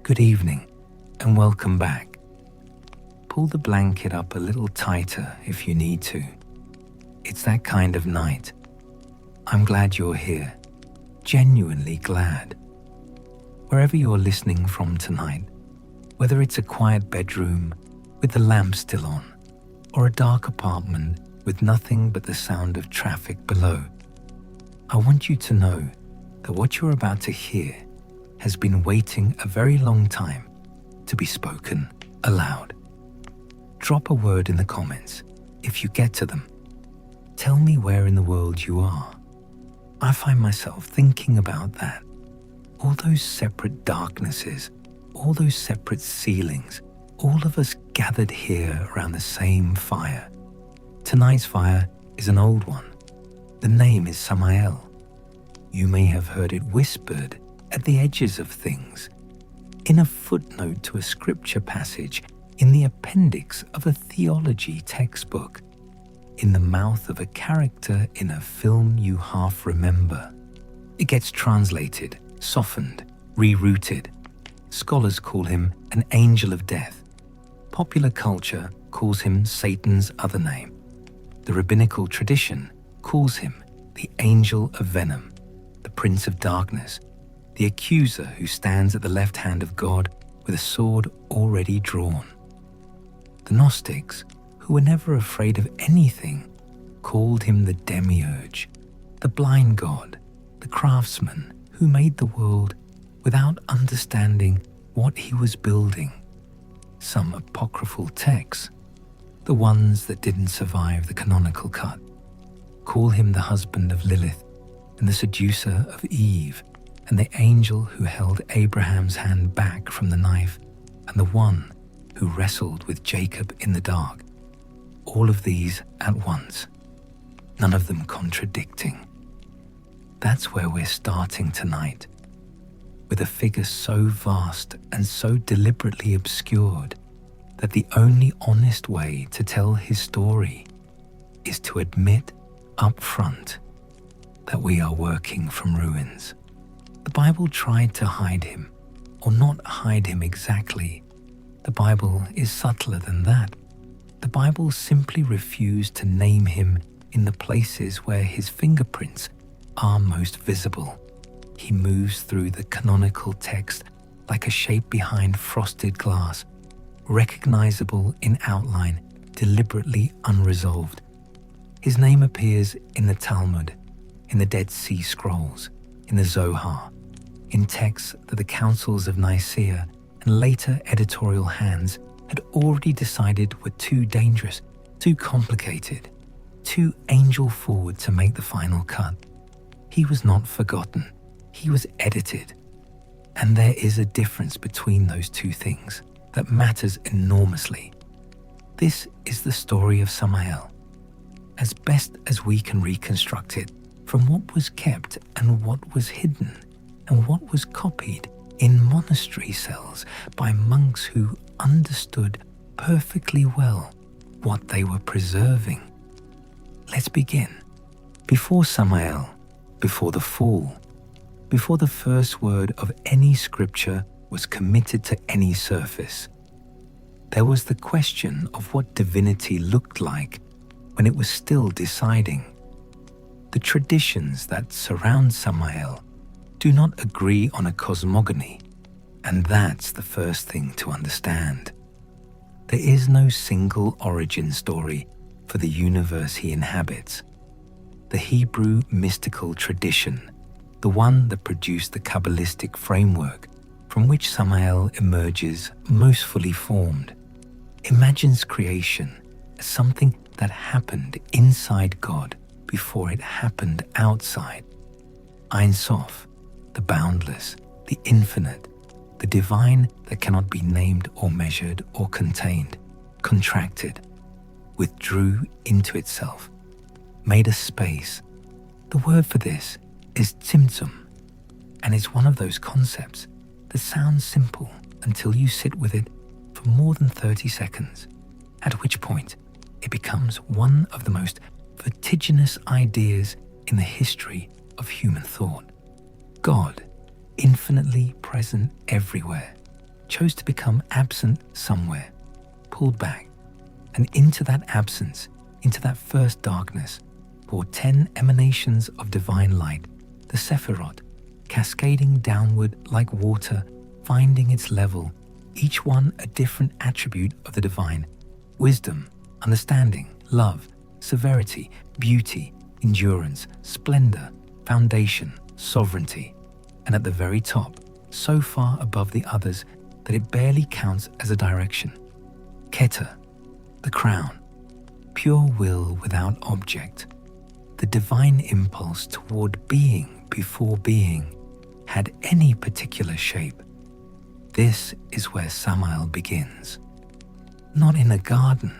Good evening, and welcome back. Pull the blanket up a little tighter if you need to. It's that kind of night. I'm glad you're here, genuinely glad. Wherever you're listening from tonight, whether it's a quiet bedroom with the lamp still on, or a dark apartment with nothing but the sound of traffic below, I want you to know that what you're about to hear has been waiting a very long time to be spoken aloud. Drop a word in the comments if you get to them. Tell me where in the world you are. I find myself thinking about that. All those separate darknesses, all those separate ceilings, all of us gathered here around the same fire. Tonight's fire is an old one. The name is Samael. You may have heard it whispered at the edges of things, in a footnote to a scripture passage, in the appendix of a theology textbook, in the mouth of a character in a film you half remember. It gets translated, softened, rerouted. Scholars call him an angel of death. Popular culture calls him Satan's other name. The rabbinical tradition calls him the Angel of Venom, the Prince of Darkness, the accuser who stands at the left hand of God with a sword already drawn. The Gnostics, who were never afraid of anything, called him the Demiurge, the blind god, the craftsman who made the world without understanding what he was building. Some apocryphal texts, the ones that didn't survive the canonical cut, call him the husband of Lilith and the seducer of Eve, and the angel who held Abraham's hand back from the knife, and the one who wrestled with Jacob in the dark. All of these at once, none of them contradicting. That's where we're starting tonight, with a figure so vast and so deliberately obscured that the only honest way to tell his story is to admit up front that we are working from ruins. The Bible tried to hide him, or not hide him exactly. The Bible is subtler than that. The Bible simply refused to name him in the places where his fingerprints are most visible. He moves through the canonical text like a shape behind frosted glass, recognizable in outline, deliberately unresolved. His name appears in the Talmud, in the Dead Sea Scrolls, in the Zohar, in texts that the councils of Nicaea and later editorial hands had already decided were too dangerous, too complicated, too angel-forward to make the final cut. He was not forgotten. He was edited. And there is a difference between those two things that matters enormously. This is the story of Samael, as best as we can reconstruct it from what was kept and what was hidden and what was copied in monastery cells by monks who understood perfectly well what they were preserving. Let's begin. Before Samael, before the fall, before the first word of any scripture was committed to any surface, there was the question of what divinity looked like when it was still deciding. The traditions that surround Samael do not agree on a cosmogony, and that's the first thing to understand. There is no single origin story for the universe he inhabits. The Hebrew mystical tradition, the one that produced the Kabbalistic framework from which Samael emerges most fully formed, imagines creation as something that happened inside God before it happened outside. Ein Sof, the boundless, the infinite, the divine that cannot be named or measured or contained, contracted, withdrew into itself, made a space. The word for this is Tsimtsum, and it's one of those concepts that sounds simple until you sit with it for more than 30 seconds, at which point it becomes one of the most vertiginous ideas in the history of human thought. God, infinitely present everywhere, chose to become absent somewhere, pulled back, and into that absence, into that first darkness, pour 10 emanations of divine light, the Sephirot, cascading downward like water, finding its level, each one a different attribute of the divine: wisdom, understanding, love, severity, beauty, endurance, splendor, foundation, sovereignty, and at the very top, so far above the others that it barely counts as a direction, Keter, the crown, pure will without object, the divine impulse toward being before being had any particular shape. This is where Samael begins. Not in a garden,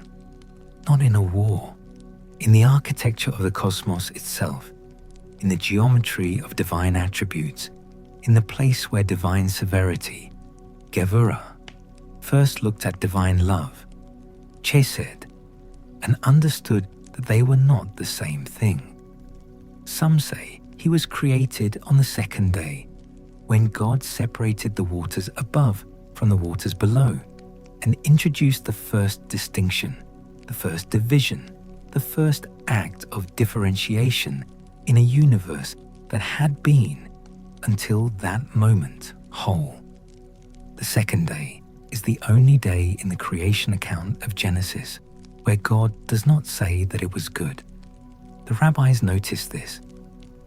not in a war, in the architecture of the cosmos itself, in the geometry of divine attributes, in the place where divine severity, Gevurah, first looked at divine love, Chesed, and understood that they were not the same thing. Some say he was created on the second day, when God separated the waters above from the waters below and introduced the first distinction, the first division, the first act of differentiation in a universe that had been, until that moment, whole. The second day is the only day in the creation account of Genesis where God does not say that it was good. The rabbis noticed this.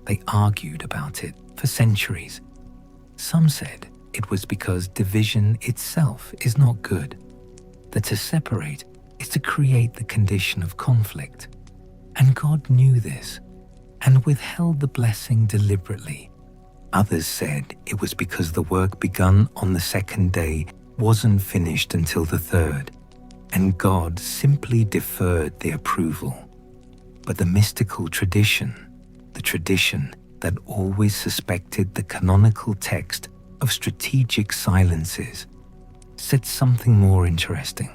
They argued about it for centuries. Some said it was because division itself is not good, that to separate is to create the condition of conflict. And God knew this and withheld the blessing deliberately. Others said it was because the work begun on the second day wasn't finished until the third, and God simply deferred the approval. But the mystical tradition, the tradition that always suspected the canonical text of strategic silences, said something more interesting.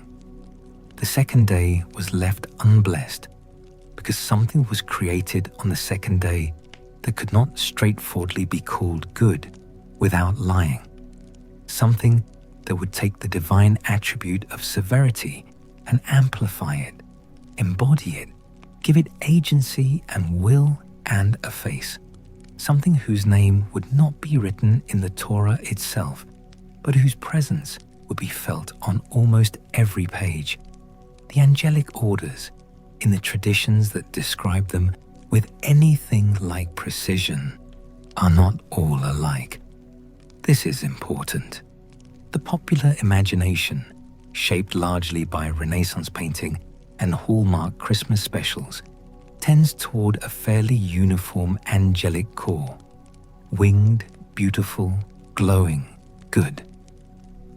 The second day was left unblessed because something was created on the second day that could not straightforwardly be called good without lying. Something that would take the divine attribute of severity and amplify it, embody it, give it agency and will and a face. Something whose name would not be written in the Torah itself, but whose presence would be felt on almost every page. The angelic orders, in the traditions that describe them with anything like precision, are not all alike. This is important. The popular imagination, shaped largely by Renaissance painting and Hallmark Christmas specials, tends toward a fairly uniform angelic core: winged, beautiful, glowing, good.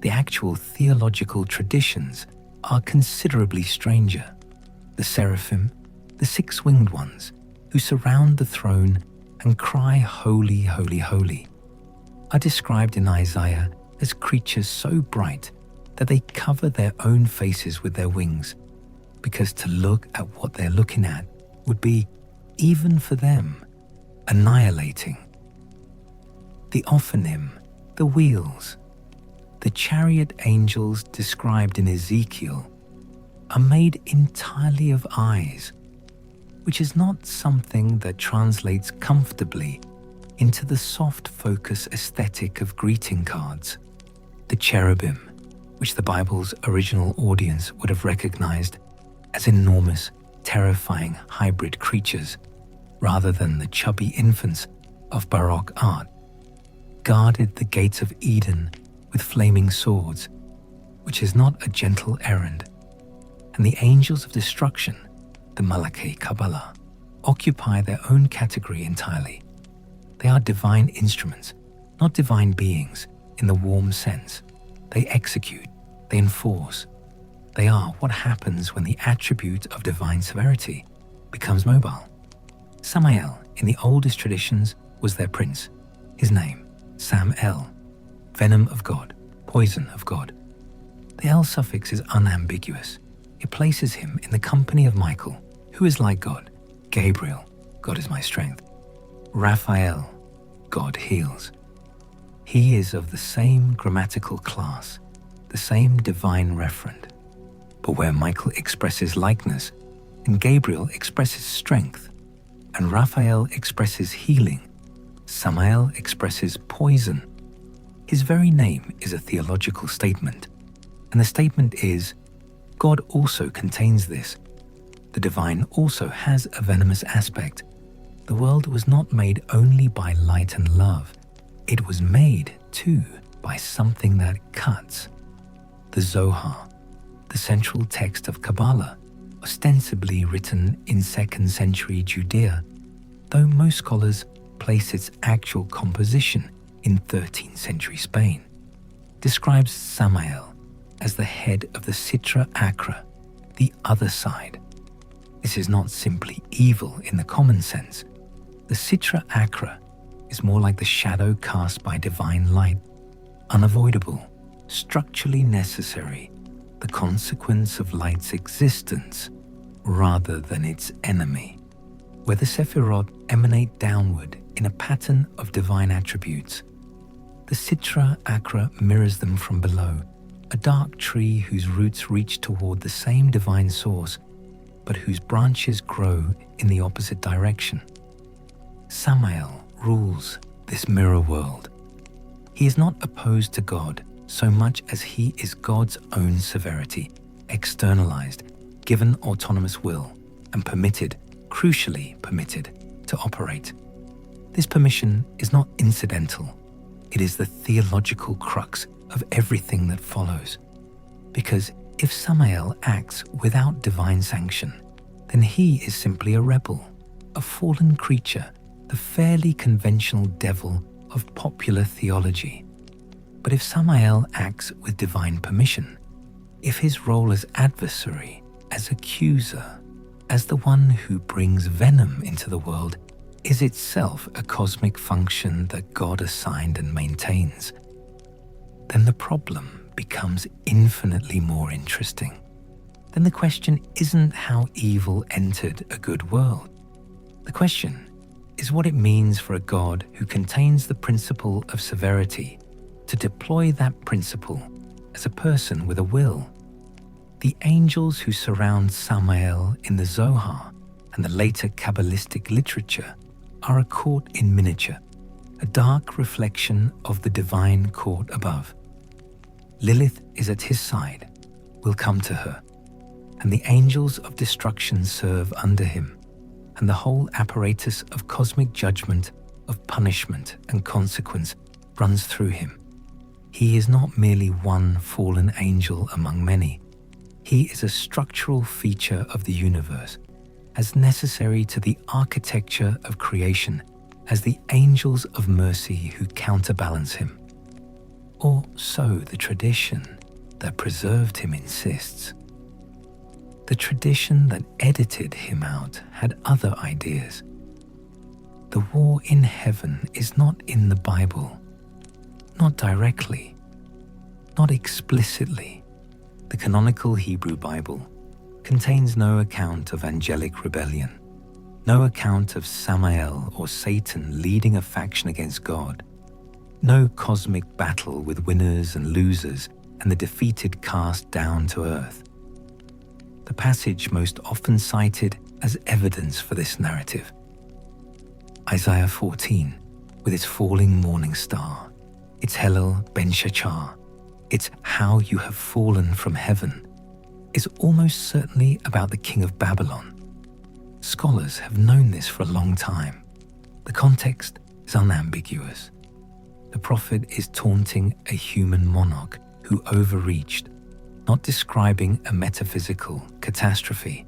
The actual theological traditions are considerably stranger. The Seraphim, the six-winged ones, who surround the throne and cry, "Holy, holy, holy," are described in Isaiah as creatures so bright that they cover their own faces with their wings, because to look at what they're looking at would be, even for them, annihilating. The Ophanim, the wheels, the chariot angels described in Ezekiel are made entirely of eyes, which is not something that translates comfortably into the soft focus aesthetic of greeting cards. The cherubim, which the Bible's original audience would have recognized as enormous, terrifying hybrid creatures, rather than the chubby infants of Baroque art, guarded the gates of Eden with flaming swords, which is not a gentle errand. And the angels of destruction, the Malake Habala, occupy their own category entirely. They are divine instruments, not divine beings in the warm sense. They execute, they enforce. They are what happens when the attribute of divine severity becomes mobile. Samael, in the oldest traditions, was their prince. His name, Samael, venom of God, poison of God. The El suffix is unambiguous. It places him in the company of Michael, who is like God, Gabriel, God is my strength, Raphael, God heals. He is of the same grammatical class, the same divine referent, but where Michael expresses likeness and Gabriel expresses strength and Raphael expresses healing, Samael expresses poison. His very name is a theological statement, and the statement is, God also contains this. The divine also has a venomous aspect. The world was not made only by light and love. It was made, too, by something that cuts. The Zohar, the central text of Kabbalah, ostensibly written in 2nd century Judea, though most scholars place its actual composition in 13th century Spain, describes Samael as the head of the Sitra Achra, the other side. This is not simply evil in the common sense. The Sitra Achra is more like the shadow cast by divine light, unavoidable, structurally necessary, the consequence of light's existence rather than its enemy, where the Sephirot emanate downward in a pattern of divine attributes. The Sitra Achra mirrors them from below, a dark tree whose roots reach toward the same divine source, but whose branches grow in the opposite direction. Samael rules this mirror world. He is not opposed to God so much as he is God's own severity, externalized, given autonomous will, and permitted, crucially permitted, to operate. This permission is not incidental. It is the theological crux of everything that follows. Because if Samael acts without divine sanction, then he is simply a rebel, a fallen creature, the fairly conventional devil of popular theology. But if Samael acts with divine permission, if his role as adversary, as accuser, as the one who brings venom into the world, is itself a cosmic function that God assigned and maintains, then the problem becomes infinitely more interesting. Then the question isn't how evil entered a good world. The question is what it means for a God who contains the principle of severity to deploy that principle as a person with a will. The angels who surround Samael in the Zohar and the later Kabbalistic literature are a court in miniature, a dark reflection of the divine court above. Lilith is at his side, will come to her, and the angels of destruction serve under him, and the whole apparatus of cosmic judgment, of punishment and consequence runs through him. He is not merely one fallen angel among many. He is a structural feature of the universe, as necessary to the architecture of creation as the angels of mercy who counterbalance him. Or so the tradition that preserved him insists. The tradition that edited him out had other ideas. The war in heaven is not in the Bible, not directly, not explicitly. The canonical Hebrew Bible contains no account of angelic rebellion, no account of Samael or Satan leading a faction against God, no cosmic battle with winners and losers and the defeated cast down to earth. The passage most often cited as evidence for this narrative, Isaiah 14, with its falling morning star, its Hellel ben Shachar, its how you have fallen from heaven, is almost certainly about the king of Babylon. Scholars have known this for a long time. The context is unambiguous. The prophet is taunting a human monarch who overreached, not describing a metaphysical catastrophe.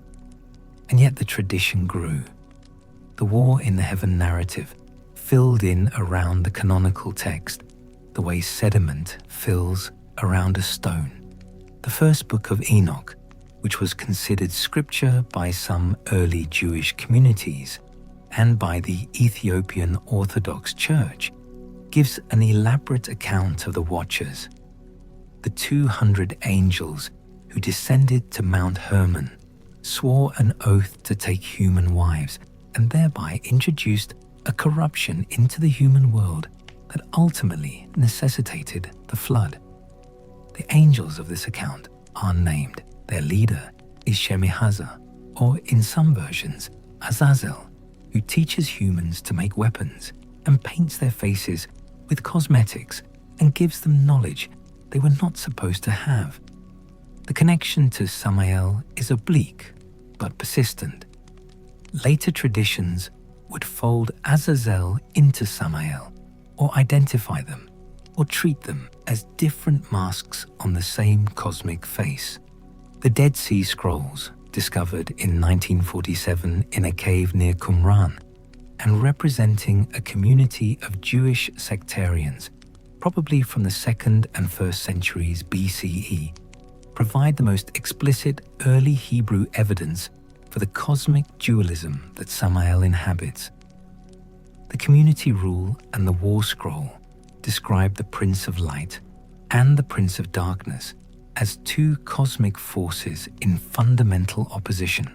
And yet the tradition grew. The war in the heaven narrative filled in around the canonical text the way sediment fills around a stone. The first book of Enoch, which was considered scripture by some early Jewish communities and by the Ethiopian Orthodox Church, gives an elaborate account of the Watchers, the 200 angels who descended to Mount Hermon, swore an oath to take human wives, and thereby introduced a corruption into the human world that ultimately necessitated the flood. The angels of this account are named. Their leader is Shemihaza, or in some versions, Azazel, who teaches humans to make weapons and paints their faces with cosmetics and gives them knowledge they were not supposed to have. The connection to Samael is oblique but persistent. Later traditions would fold Azazel into Samael, or identify them, or treat them as different masks on the same cosmic face. The Dead Sea Scrolls, discovered in 1947 in a cave near Qumran, and representing a community of Jewish sectarians, probably from the 2nd and 1st centuries BCE, provide the most explicit early Hebrew evidence for the cosmic dualism that Samael inhabits. The community rule and the war scroll describe the Prince of Light and the Prince of Darkness as two cosmic forces in fundamental opposition,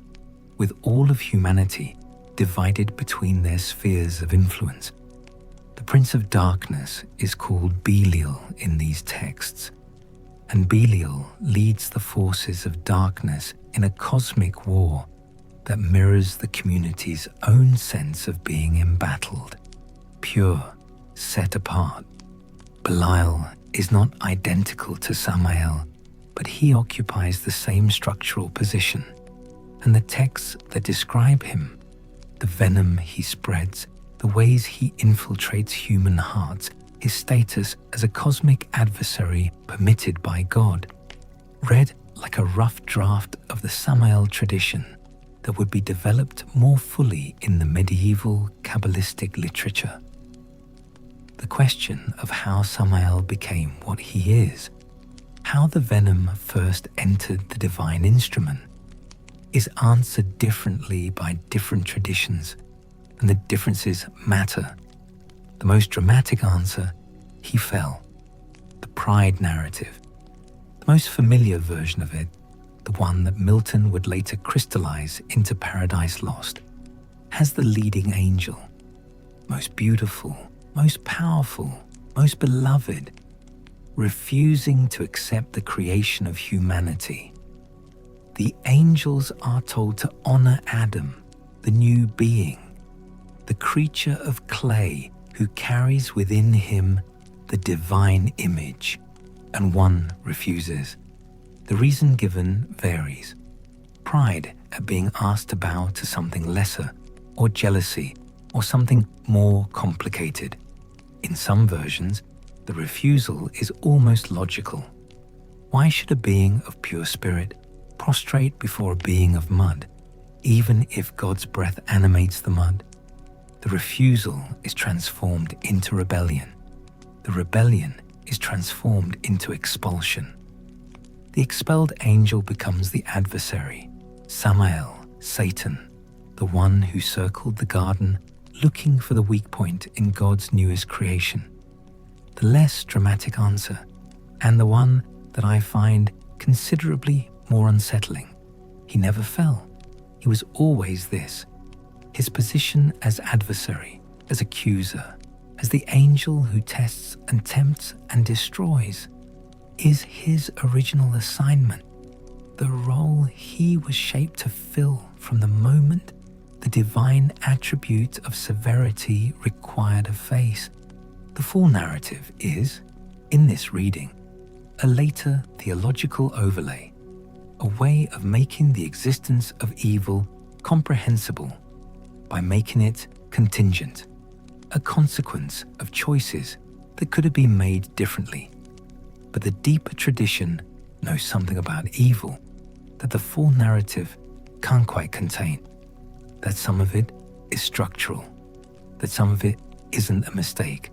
with all of humanity divided between their spheres of influence. The Prince of Darkness is called Belial in these texts, and Belial leads the forces of darkness in a cosmic war that mirrors the community's own sense of being embattled, pure, set apart. Belial is not identical to Samael, but he occupies the same structural position, and the texts that describe him, the venom he spreads, the ways he infiltrates human hearts, his status as a cosmic adversary permitted by God, read like a rough draft of the Samael tradition that would be developed more fully in the medieval Kabbalistic literature. The question of how Samael became what he is, how the venom first entered the divine instrument, is answered differently by different traditions, and the differences matter. The most dramatic answer, he fell. The pride narrative, the most familiar version of it, the one that Milton would later crystallize into Paradise Lost, has the leading angel, most beautiful, most powerful, most beloved, refusing to accept the creation of humanity. The angels are told to honor Adam, the new being, the creature of clay who carries within him the divine image, and one refuses. The reason given varies. Pride at being asked to bow to something lesser, or jealousy, or something more complicated. In some versions, the refusal is almost logical. Why should a being of pure spirit prostrate before a being of mud, even if God's breath animates the mud? The refusal is transformed into rebellion. The rebellion is transformed into expulsion. The expelled angel becomes the adversary, Samael, Satan, the one who circled the garden looking for the weak point in God's newest creation. The less dramatic answer, and the one that I find considerably more unsettling. He never fell. He was always this. His position as adversary, as accuser, as the angel who tests and tempts and destroys, is his original assignment, the role he was shaped to fill from the moment the divine attribute of severity required a face. The full narrative is, in this reading, a later theological overlay, a way of making the existence of evil comprehensible by making it contingent, a consequence of choices that could have been made differently. But the deeper tradition knows something about evil that the full narrative can't quite contain, that some of it is structural, that some of it isn't a mistake,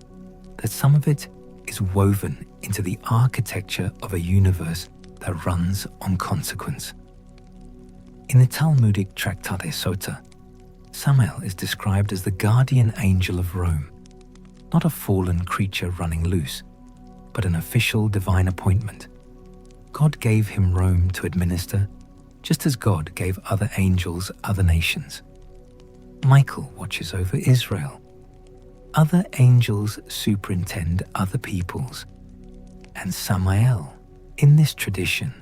that some of it is woven into the architecture of a universe that runs on consequence. In the Talmudic Tractate Sota, Samael is described as the guardian angel of Rome, not a fallen creature running loose, but an official divine appointment. God gave him Rome to administer, just as God gave other angels other nations. Michael watches over Israel. Other angels superintend other peoples. And Samael In this tradition,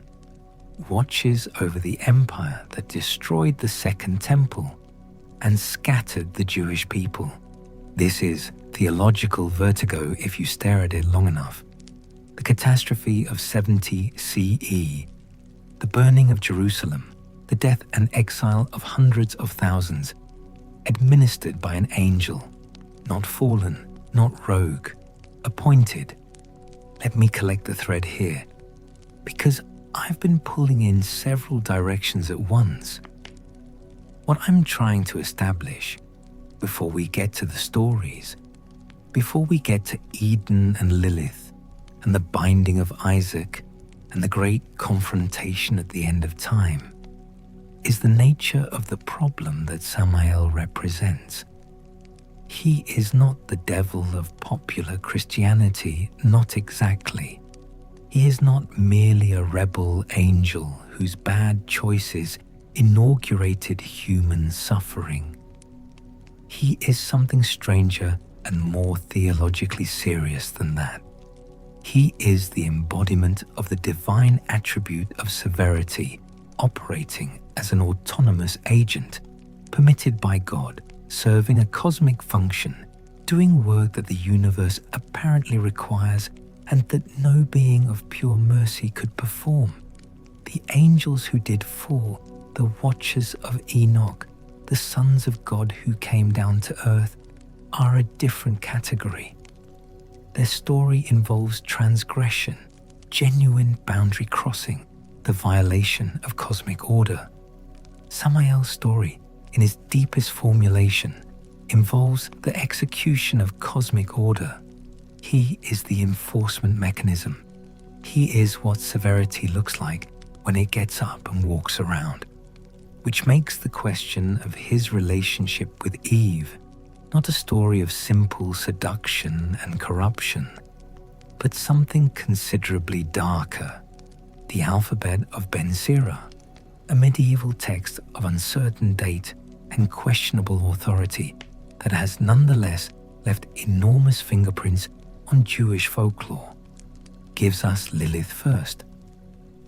watches over the empire that destroyed the Second Temple and scattered the Jewish people. This is theological vertigo if you stare at it long enough. The catastrophe of 70 CE, the burning of Jerusalem, the death and exile of hundreds of thousands, administered by an angel, not fallen, not rogue, appointed. Let me collect the thread here, because I've been pulling in several directions at once. What I'm trying to establish, before we get to the stories, before we get to Eden and Lilith, and the binding of Isaac, and the great confrontation at the end of time, is the nature of the problem that Samael represents. He is not the devil of popular Christianity, not exactly. He is not merely a rebel angel whose bad choices inaugurated human suffering. He is something stranger and more theologically serious than that. He is the embodiment of the divine attribute of severity, operating as an autonomous agent, permitted by God, serving a cosmic function, doing work that the universe apparently requires and that no being of pure mercy could perform. The angels who did fall, the watchers of Enoch, the sons of God who came down to earth, are a different category. Their story involves transgression, genuine boundary crossing, the violation of cosmic order. Samael's story, in its deepest formulation, involves the execution of cosmic order. He is the enforcement mechanism. He is what severity looks like when it gets up and walks around, which makes the question of his relationship with Eve not a story of simple seduction and corruption, but something considerably darker. The alphabet of Ben Sira, a medieval text of uncertain date and questionable authority that has nonetheless left enormous fingerprints on Jewish folklore, gives us Lilith first.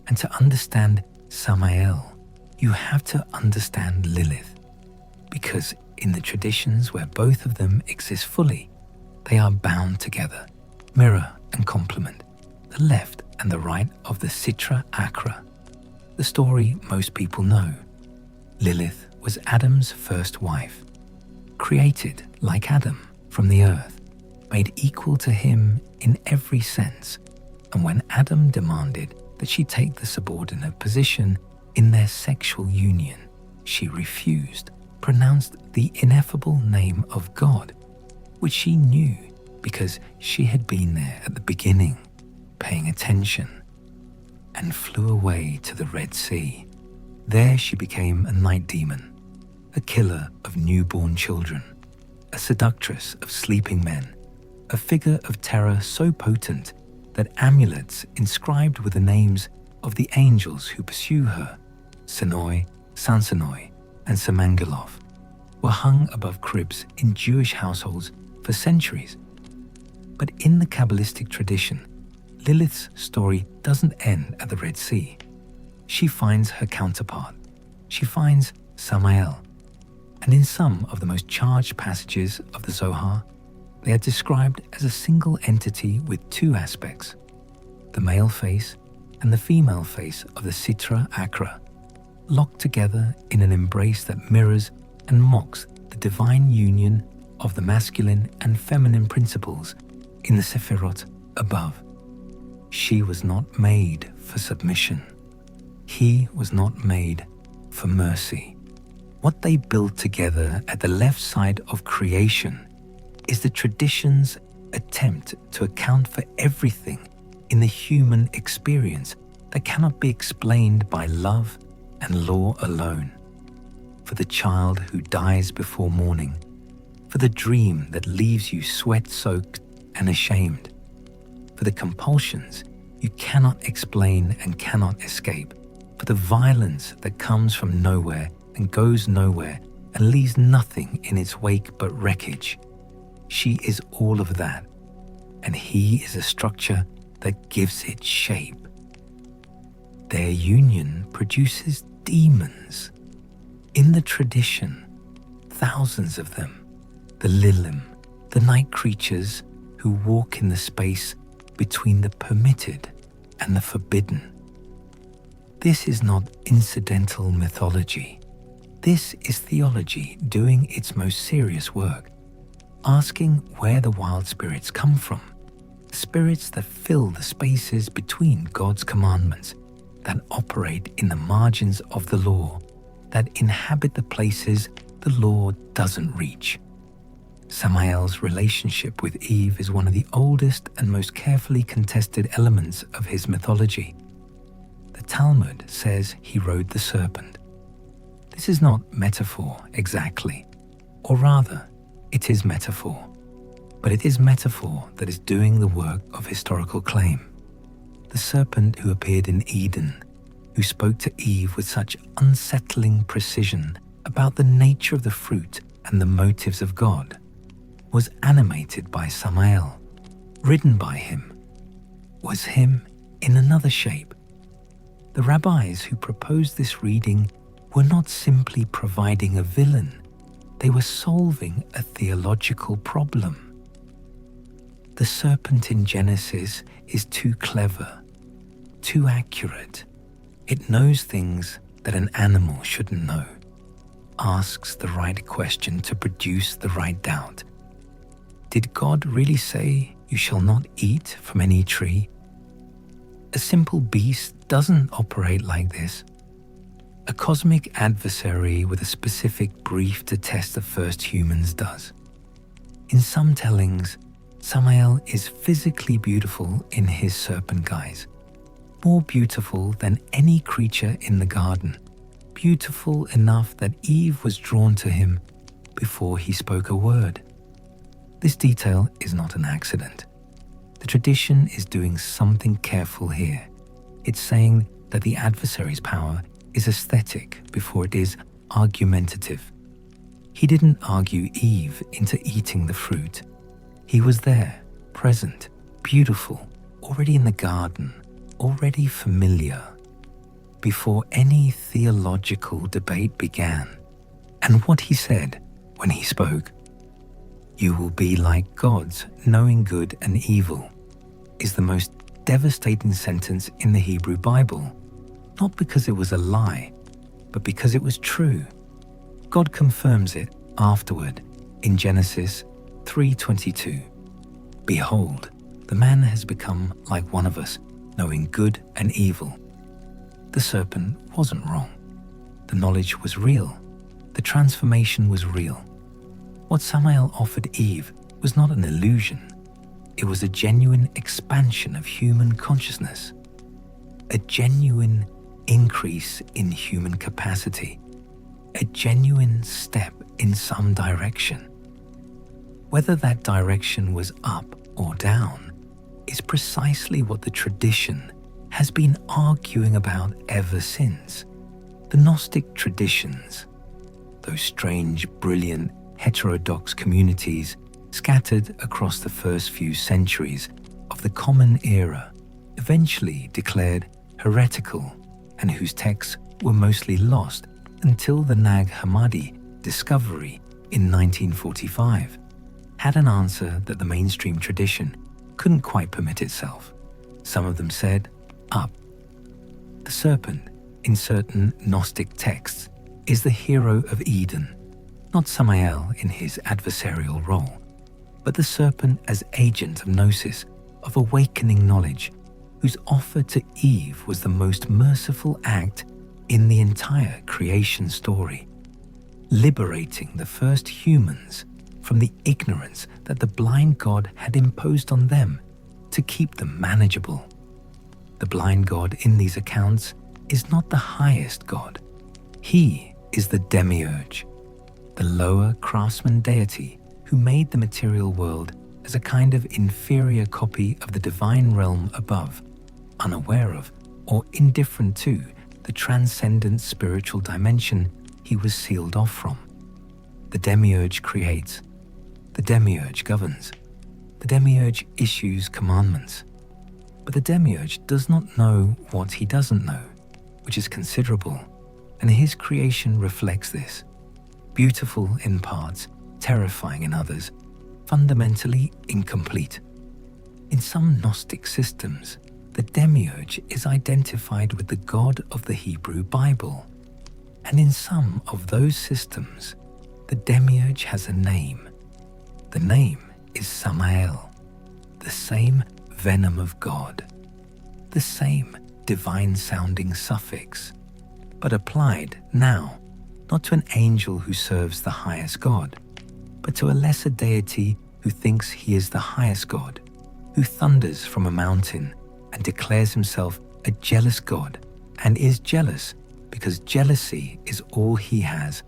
And to understand Samael, you have to understand Lilith, because in the traditions where both of them exist fully, they are bound together, mirror and complement, the left and the right of the Sitra Achra. The story most people know. Lilith was Adam's first wife, created like Adam from the earth, made equal to him in every sense, and when Adam demanded that she take the subordinate position in their sexual union, she refused, pronounced the ineffable name of God, which she knew because she had been there at the beginning, paying attention, and flew away to the Red Sea. There she became a night demon, a killer of newborn children, a seductress of sleeping men, a figure of terror so potent that amulets inscribed with the names of the angels who pursue her, Sinai, Sansanoi, and Samangeloth, were hung above cribs in Jewish households for centuries. But in the Kabbalistic tradition, Lilith's story doesn't end at the Red Sea. She finds her counterpart. She finds Samael. And in some of the most charged passages of the Zohar, they are described as a single entity with two aspects, the male face and the female face of the Sitra Achra, locked together in an embrace that mirrors and mocks the divine union of the masculine and feminine principles in the Sephirot above. She was not made for submission. He was not made for mercy. What they build together at the left side of creation is the tradition's attempt to account for everything in the human experience that cannot be explained by love and law alone. For the child who dies before morning, for the dream that leaves you sweat-soaked and ashamed, for the compulsions you cannot explain and cannot escape, for the violence that comes from nowhere and goes nowhere and leaves nothing in its wake but wreckage. She is all of that, and he is a structure that gives it shape. Their union produces demons. In the tradition, thousands of them, the Lilim, the night creatures who walk in the space between the permitted and the forbidden. This is not incidental mythology. This is theology doing its most serious work, asking where the wild spirits come from, spirits that fill the spaces between God's commandments, that operate in the margins of the law, that inhabit the places the law doesn't reach. Samael's relationship with Eve is one of the oldest and most carefully contested elements of his mythology. The Talmud says he rode the serpent. This is not metaphor exactly, or rather, it is metaphor, but it is metaphor that is doing the work of historical claim. The serpent who appeared in Eden, who spoke to Eve with such unsettling precision about the nature of the fruit and the motives of God, was animated by Samael, ridden by him, was him in another shape. The rabbis who proposed this reading were not simply providing a villain, they were solving a theological problem. The serpent in Genesis is too clever, too accurate. It knows things that an animal shouldn't know, asks the right question to produce the right doubt. Did God really say, "You shall not eat from any tree"? A simple beast doesn't operate like this. A cosmic adversary with a specific brief to test the first humans does. In some tellings, Samael is physically beautiful in his serpent guise, more beautiful than any creature in the garden, beautiful enough that Eve was drawn to him before he spoke a word. This detail is not an accident. The tradition is doing something careful here. It's saying that the adversary's power is aesthetic before it is argumentative. He didn't argue Eve into eating the fruit. He was there, present, beautiful, already in the garden, already familiar, before any theological debate began. And what he said when he spoke, "You will be like gods, knowing good and evil," is the most devastating sentence in the Hebrew Bible, not because it was a lie, but because it was true. God confirms it afterward in Genesis 3:22. "Behold, the man has become like one of us, knowing good and evil." The serpent wasn't wrong. The knowledge was real. The transformation was real. What Samael offered Eve was not an illusion. It was a genuine expansion of human consciousness, a genuine increase in human capacity, a genuine step in some direction. Whether that direction was up or down is precisely what the tradition has been arguing about ever since. The Gnostic traditions, those strange, brilliant, heterodox communities scattered across the first few centuries of the Common Era, eventually declared heretical and whose texts were mostly lost until the Nag Hammadi discovery in 1945, had an answer that the mainstream tradition couldn't quite permit itself. Some of them said, up. The serpent, in certain Gnostic texts, is the hero of Eden, not Samael in his adversarial role, but the serpent as agent of gnosis, of awakening knowledge, whose offer to Eve was the most merciful act in the entire creation story, liberating the first humans from the ignorance that the blind God had imposed on them to keep them manageable. The blind God in these accounts is not the highest God. He is the Demiurge, the lower craftsman deity who made the material world as a kind of inferior copy of the divine realm above, unaware of or indifferent to the transcendent spiritual dimension he was sealed off from. The Demiurge creates. The Demiurge governs. The Demiurge issues commandments. But the Demiurge does not know what he doesn't know. which is considerable, and his creation reflects this. Beautiful in parts, terrifying in others, fundamentally incomplete. In some Gnostic systems, the Demiurge is identified with the God of the Hebrew Bible, and in some of those systems, the Demiurge has a name. The name is Samael, the same venom of God, the same divine-sounding suffix, but applied now not to an angel who serves the highest God, but to a lesser deity who thinks he is the highest God, who thunders from a mountain and declares himself a jealous God, and is jealous because jealousy is all he has,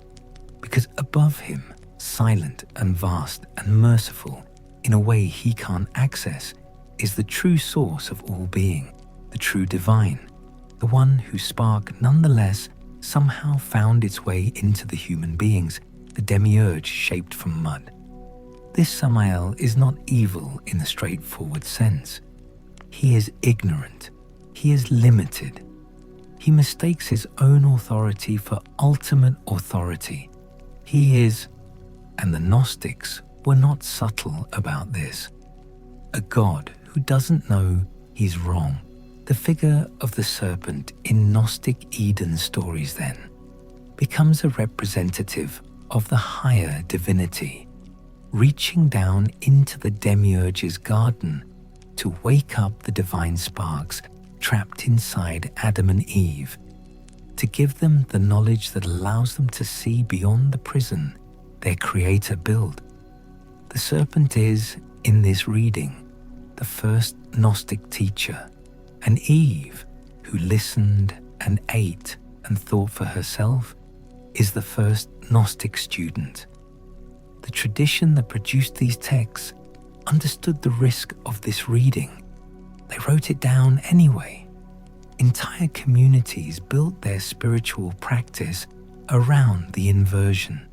because above him, silent and vast and merciful in a way he can't access, is the true source of all being, the true divine, the one whose spark nonetheless somehow found its way into the human beings, the Demiurge shaped from mud. This Samael is not evil in a straightforward sense. He is ignorant. He is limited. He mistakes his own authority for ultimate authority. He is, and the Gnostics were not subtle about this, a God who doesn't know he's wrong. The figure of the serpent in Gnostic Eden stories then becomes a representative of the higher divinity, reaching down into the Demiurge's garden to wake up the divine sparks trapped inside Adam and Eve, to give them the knowledge that allows them to see beyond the prison their Creator built. The serpent is, in this reading, the first Gnostic teacher, and Eve, who listened and ate and thought for herself, is the first Gnostic student. The tradition that produced these texts understood the risk of this reading. They wrote it down anyway. Entire communities built their spiritual practice around the inversion.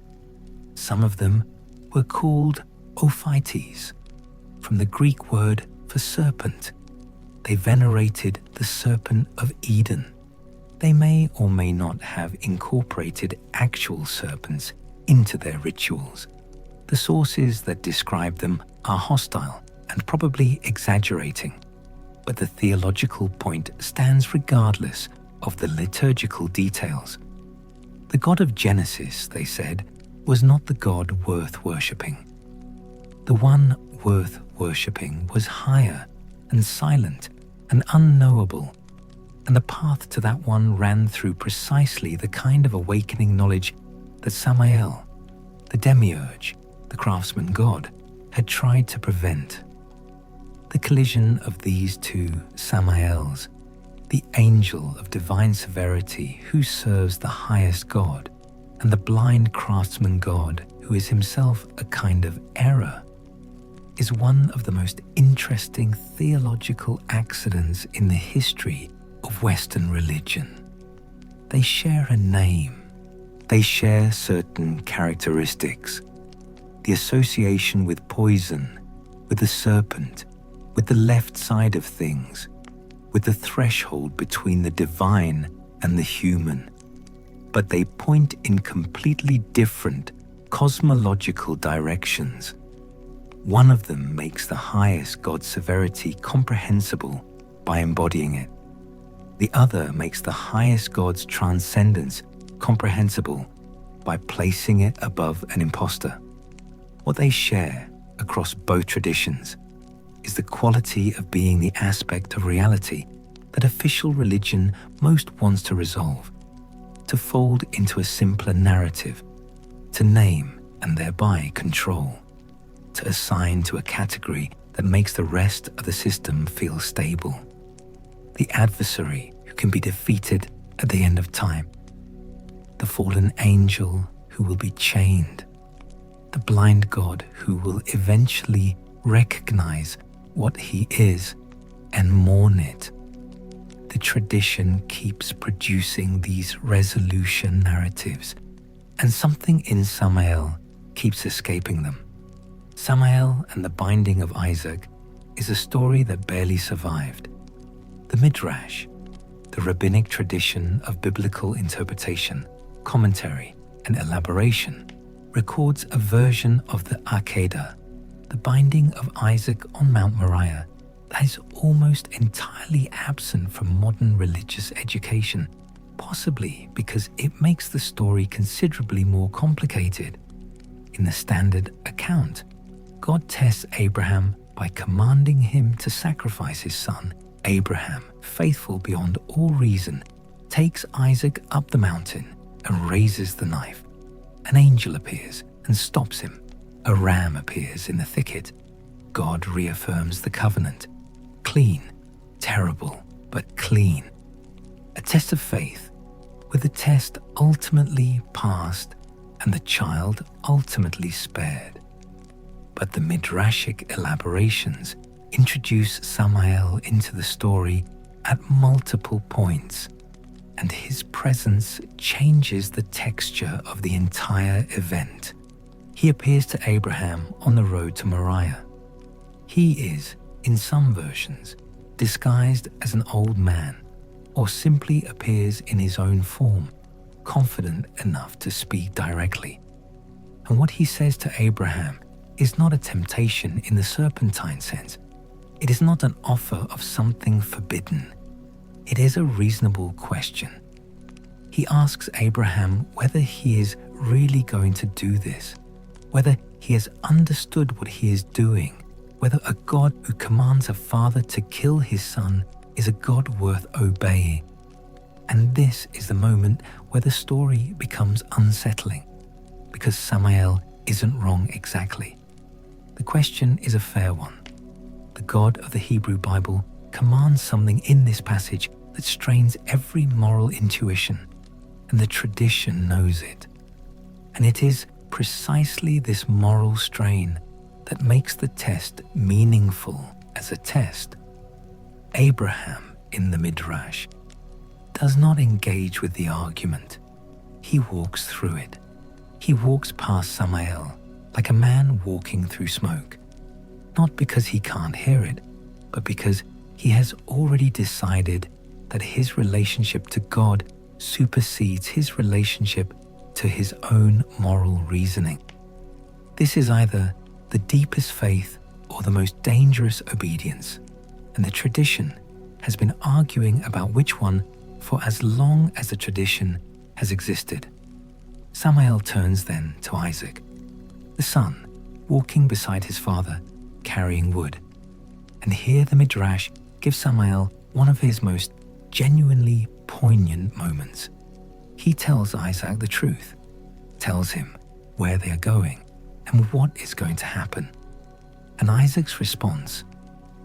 Some of them were called Ophites, from the Greek word for serpent. They venerated the Serpent of Eden. They may or may not have incorporated actual serpents into their rituals. The sources that describe them are hostile and probably exaggerating, but the theological point stands regardless of the liturgical details. The God of Genesis, they said, was not the God worth worshipping. The one worth worshipping was higher and silent and unknowable, and the path to that one ran through precisely the kind of awakening knowledge that Samael, the Demiurge, the craftsman god, had tried to prevent. The collision of these two Samaels, the angel of divine severity who serves the highest God, and the blind craftsman god who is himself a kind of error, is one of the most interesting theological accidents in the history of Western religion. They share a name. They share certain characteristics. The association with poison, with the serpent, with the left side of things, with the threshold between the divine and the human. But they point in completely different cosmological directions. One of them makes the highest God's severity comprehensible by embodying it. The other makes the highest God's transcendence comprehensible by placing it above an imposter. What they share across both traditions is the quality of being the aspect of reality that official religion most wants to resolve, to fold into a simpler narrative, to name and thereby control, to assign to a category that makes the rest of the system feel stable. The adversary who can be defeated at the end of time, the fallen angel who will be chained, the blind God who will eventually recognize what he is and mourn it. The tradition keeps producing these resolution narratives, and something in Samael keeps escaping them. Samael and the binding of Isaac is a story that barely survived. The Midrash, The rabbinic tradition of biblical interpretation, commentary, and elaboration records a version of the Akedah, the binding of Isaac on Mount Moriah, that is almost entirely absent from modern religious education, possibly because it makes the story considerably more complicated. In the standard account, God tests Abraham by commanding him to sacrifice his son. Abraham, faithful beyond all reason, takes Isaac up the mountain and raises the knife. An angel appears and stops him. A ram appears in the thicket. God reaffirms the covenant. Clean, terrible, but clean. A test of faith, with the test ultimately passed and the child ultimately spared. But the midrashic elaborations introduce Samael into the story at multiple points, and his presence changes the texture of the entire event. He appears to Abraham on the road to Moriah. He is, in some versions, disguised as an old man, or simply appears in his own form, confident enough to speak directly. And what he says to Abraham is not a temptation in the serpentine sense. It is not an offer of something forbidden. It is a reasonable question. He asks Abraham whether he is really going to do this, whether he has understood what he is doing, whether a God who commands a father to kill his son is a God worth obeying. And this is the moment where the story becomes unsettling, because Samael isn't wrong exactly. The question is a fair one. The God of the Hebrew Bible commands something in this passage that strains every moral intuition, and the tradition knows it. And it is precisely this moral strain that makes the test meaningful as a test. Abraham, in the Midrash, does not engage with the argument. He walks through it. He walks past Samael like a man walking through smoke, not because he can't hear it, but because he has already decided that his relationship to God supersedes his relationship to his own moral reasoning. This is either the deepest faith or the most dangerous obedience, and the tradition has been arguing about which one for as long as the tradition has existed. Samael turns then to Isaac, the son, walking beside his father, carrying wood. And here the Midrash gives Samael one of his most genuinely poignant moments. He tells Isaac the truth, tells him where they are going and what is going to happen. And Isaac's response,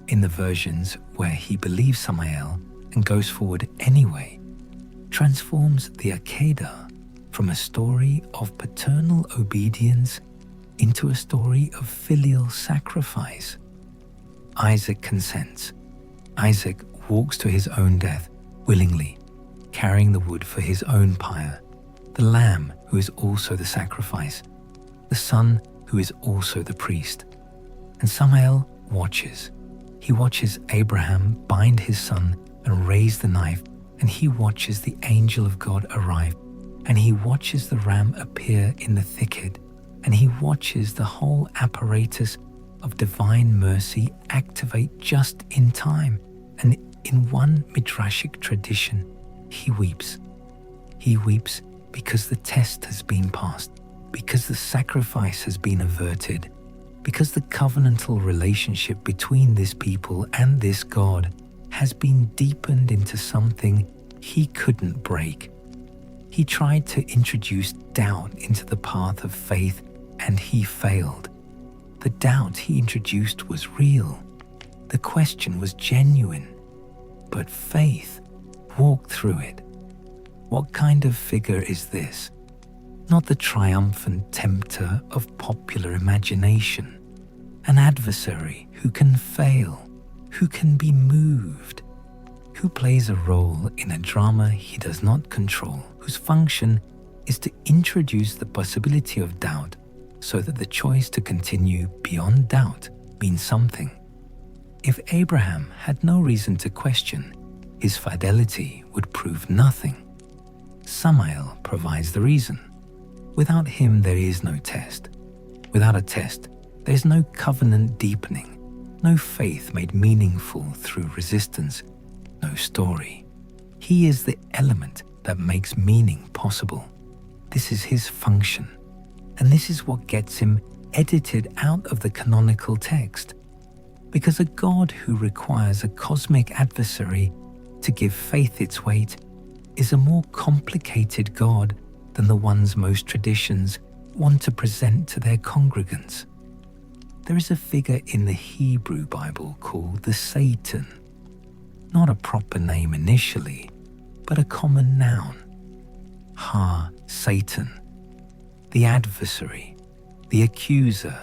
in the versions where he believes Samael and goes forward anyway, transforms the Akedah from a story of paternal obedience into a story of filial sacrifice. Isaac consents. Isaac walks to his own death willingly, carrying the wood for his own pyre, the lamb who is also the sacrifice, the son who is also the priest. And Samael watches. He watches Abraham bind his son and raise the knife, and he watches the angel of God arrive, and he watches the ram appear in the thicket, and he watches the whole apparatus of divine mercy activate just in time. And in one midrashic tradition, he weeps. He weeps because the test has been passed, because the sacrifice has been averted, because the covenantal relationship between this people and this God has been deepened into something he couldn't break. He tried to introduce doubt into the path of faith, and he failed. The doubt he introduced was real. The question was genuine. But faith walked through it. What kind of figure is this? Not the triumphant tempter of popular imagination. An adversary who can fail, who can be moved, who plays a role in a drama he does not control, whose function is to introduce the possibility of doubt so that the choice to continue beyond doubt means something. If Abraham had no reason to question, his fidelity would prove nothing. Samael provides the reason. Without him there is no test. Without a test, there is no covenant deepening, no faith made meaningful through resistance, no story. He is the element that makes meaning possible. This is his function, and this is what gets him edited out of the canonical text. Because a God who requires a cosmic adversary to give faith its weight is a more complicated God than the ones most traditions want to present to their congregants. There is a figure in the Hebrew Bible called the Satan, not a proper name initially, but a common noun. Satan, the adversary, the accuser.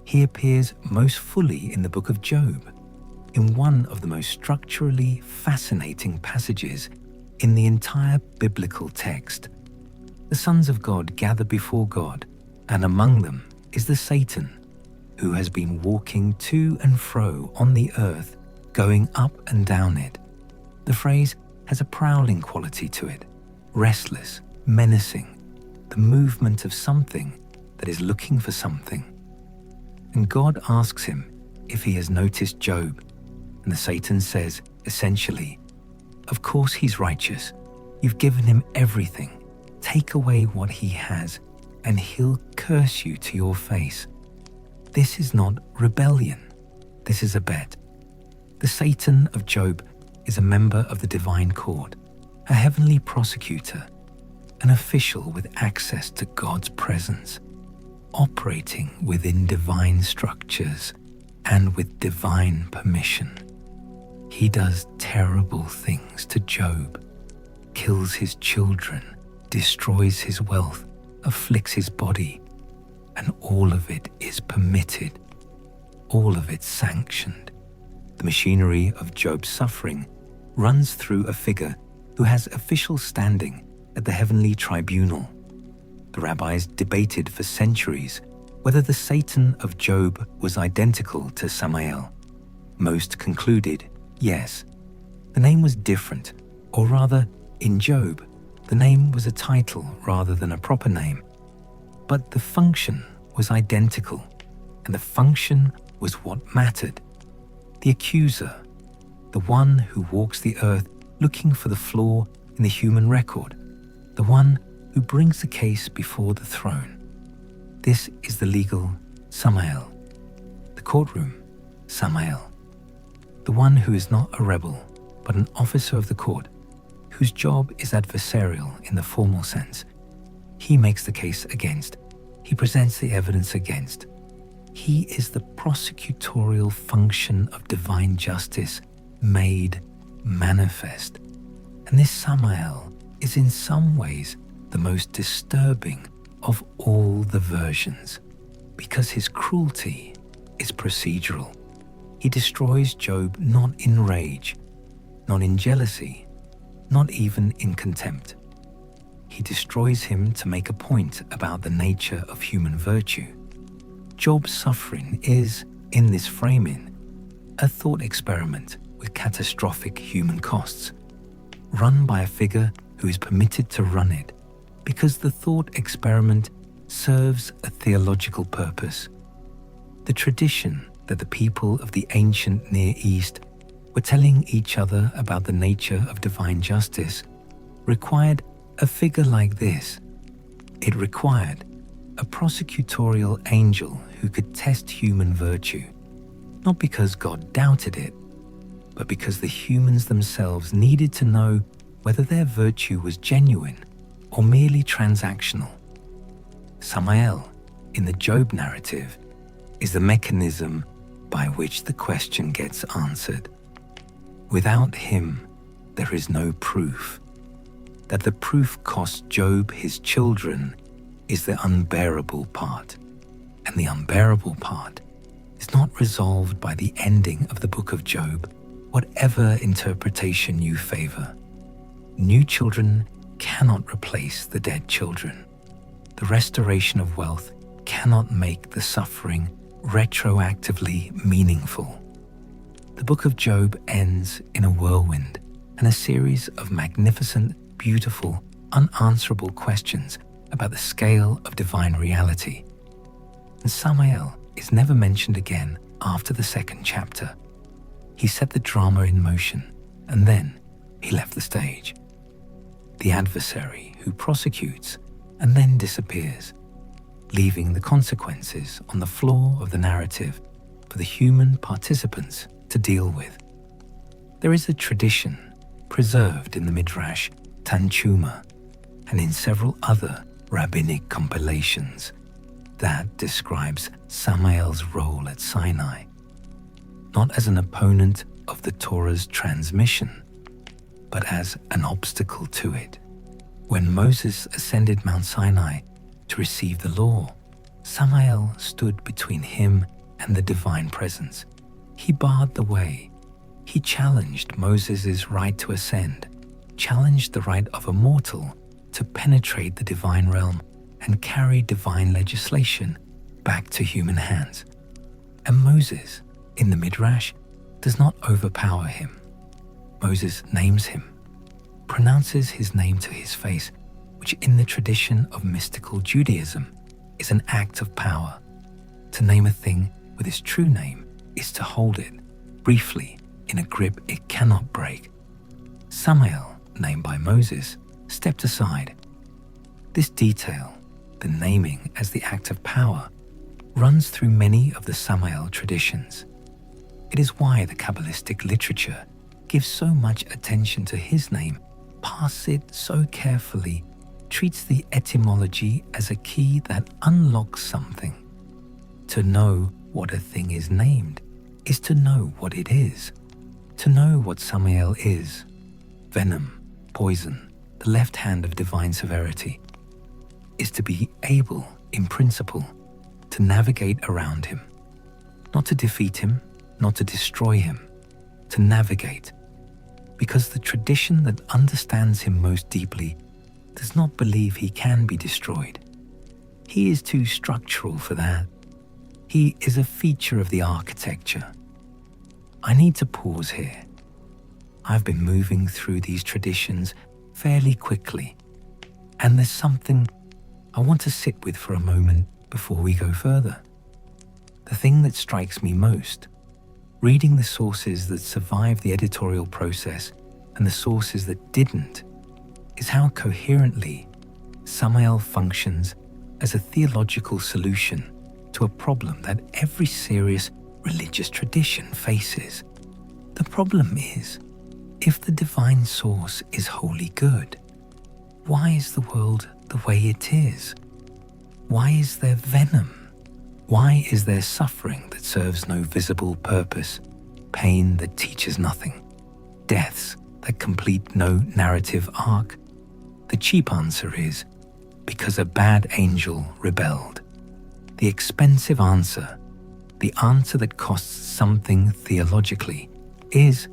He appears most fully in the book of Job, in one of the most structurally fascinating passages in the entire biblical text. The sons of God gather before God, and among them is the Satan, who has been walking to and fro on the earth, going up and down it. The phrase has a prowling quality to it, restless, menacing, the movement of something that is looking for something. And God asks him if he has noticed Job, and the Satan says, essentially, of course he's righteous. You've given him everything. Take away what he has, and he'll curse you to your face. This is not rebellion. This is a bet. The Satan of Job is a member of the divine court, a heavenly prosecutor, an official with access to God's presence, operating within divine structures and with divine permission. He does terrible things to Job, kills his children, destroys his wealth, afflicts his body, and all of it is permitted, all of it sanctioned. The machinery of Job's suffering runs through a figure who has official standing at the heavenly tribunal. The rabbis debated for centuries whether the Satan of Job was identical to Samael. Most concluded, yes. The name was different, or rather, in Job, the name was a title rather than a proper name. But the function was identical, and the function was what mattered. The accuser, the one who walks the earth looking for the flaw in the human record, the one who brings the case before the throne. This is the legal Samael, the courtroom Samael, the one who is not a rebel but an officer of the court, whose job is adversarial in the formal sense. He makes the case against. He presents the evidence against. He is the prosecutorial function of divine justice made manifest. And this Samael is in some ways the most disturbing of all the versions, because his cruelty is procedural. He destroys Job not in rage, not in jealousy, not even in contempt. He destroys him to make a point about the nature of human virtue. Job's suffering is, in this framing, a thought experiment with catastrophic human costs, run by a figure who is permitted to run it, because the thought experiment serves a theological purpose. The tradition that the people of the ancient Near East were telling each other about the nature of divine justice required a figure like this. It required a prosecutorial angel who could test human virtue, not because God doubted it, but because the humans themselves needed to know whether their virtue was genuine or merely transactional. Samael, in the Job narrative, is the mechanism by which the question gets answered. Without him, there is no proof. That the proof cost Job his children is the unbearable part, and the unbearable part is not resolved by the ending of the book of Job, whatever interpretation you favor. New children cannot replace the dead children. The restoration of wealth cannot make the suffering retroactively meaningful. The book of Job ends in a whirlwind, and a series of magnificent, beautiful, unanswerable questions about the scale of divine reality. And Samael is never mentioned again after the second chapter. He set the drama in motion, and then he left the stage. The adversary who prosecutes and then disappears, leaving the consequences on the floor of the narrative for the human participants to deal with. There is a tradition preserved in the Midrash Tsimtsum and in several other rabbinic compilations that describes Samael's role at Sinai, not as an opponent of the Torah's transmission, but as an obstacle to it. When Moses ascended Mount Sinai to receive the law, Samael stood between him and the divine presence. He barred the way. He challenged Moses' right to ascend, challenged the right of a mortal to penetrate the divine realm and carry divine legislation back to human hands. And Moses, in the Midrash, does not overpower him. Moses names him, pronounces his name to his face, which in the tradition of mystical Judaism is an act of power. To name a thing with its true name is to hold it, briefly, in a grip it cannot break. Samael, named by Moses, stepped aside. This detail, the naming as the act of power, runs through many of the Samael traditions. It is why the Kabbalistic literature gives so much attention to his name, parses it so carefully, treats the etymology as a key that unlocks something. To know what a thing is named is to know what it is. To know what Samael is, venom, poison, the left hand of divine severity, is to be able, in principle, to navigate around him. Not to defeat him, not to destroy him, to navigate. Because the tradition that understands him most deeply does not believe he can be destroyed. He is too structural for that. He is a feature of the architecture. I need to pause here. I've been moving through these traditions fairly quickly, and there's something I want to sit with for a moment before we go further. The thing that strikes me most, reading the sources that survived the editorial process and the sources that didn't, is how coherently Samael functions as a theological solution to a problem that every serious religious tradition faces. The problem is, if the divine source is wholly good, why is the world the way it is? Why is there venom? Why is there suffering that serves no visible purpose, pain that teaches nothing, deaths that complete no narrative arc? The cheap answer is, because a bad angel rebelled. The expensive answer, the answer that costs something theologically, is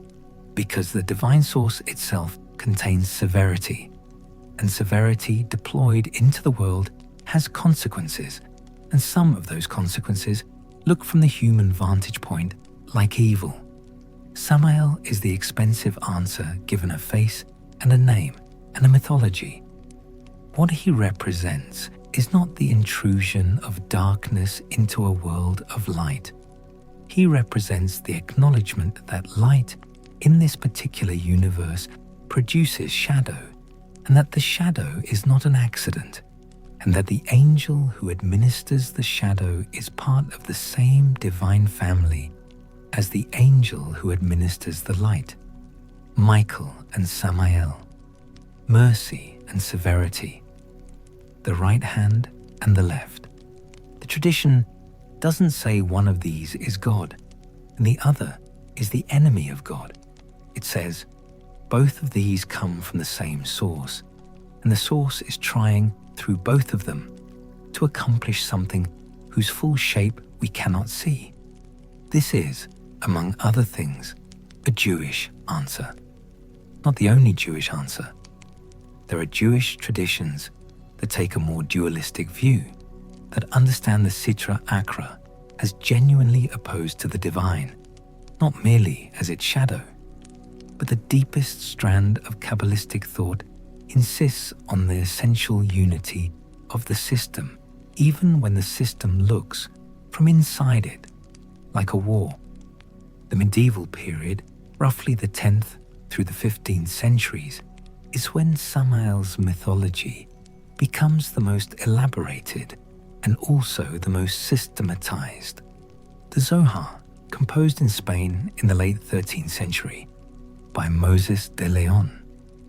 because the divine source itself contains severity, and severity deployed into the world has consequences, and some of those consequences look from the human vantage point like evil. Samael is the expensive answer given a face and a name and a mythology. What he represents is not the intrusion of darkness into a world of light. He represents the acknowledgement that light in this particular universe produces shadow, and that the shadow is not an accident, and that the angel who administers the shadow is part of the same divine family as the angel who administers the light. Michael and Samael, mercy and severity, the right hand and the left. The tradition doesn't say one of these is God and the other is the enemy of God. It says both of these come from the same source, and the source is trying through both of them to accomplish something whose full shape we cannot see. This is, among other things, a Jewish answer. Not the only Jewish answer. There are Jewish traditions that take a more dualistic view, that understand the Sitra Achra as genuinely opposed to the divine, not merely as its shadow. But the deepest strand of Kabbalistic thought insists on the essential unity of the system, even when the system looks, from inside it, like a war. The medieval period, roughly the 10th through the 15th centuries, is when Samael's mythology becomes the most elaborated and also the most systematized. The Zohar, composed in Spain in the late 13th century by Moses de Leon,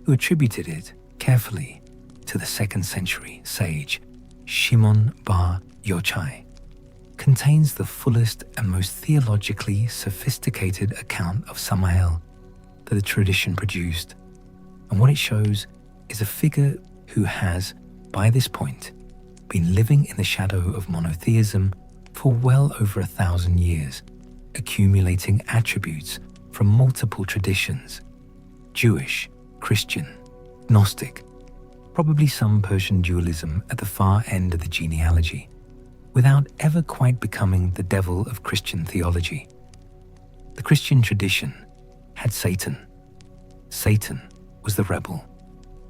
who attributed it carefully to the 2nd century sage Shimon bar Yochai, contains the fullest and most theologically sophisticated account of Samael that the tradition produced, and what it shows is a figure who has, by this point, been living in the shadow of monotheism for well over 1,000 years, accumulating attributes from multiple traditions: Jewish, Christian, Gnostic, probably some Persian dualism at the far end of the genealogy, without ever quite becoming the devil of Christian theology. The Christian tradition had Satan. Satan was the rebel,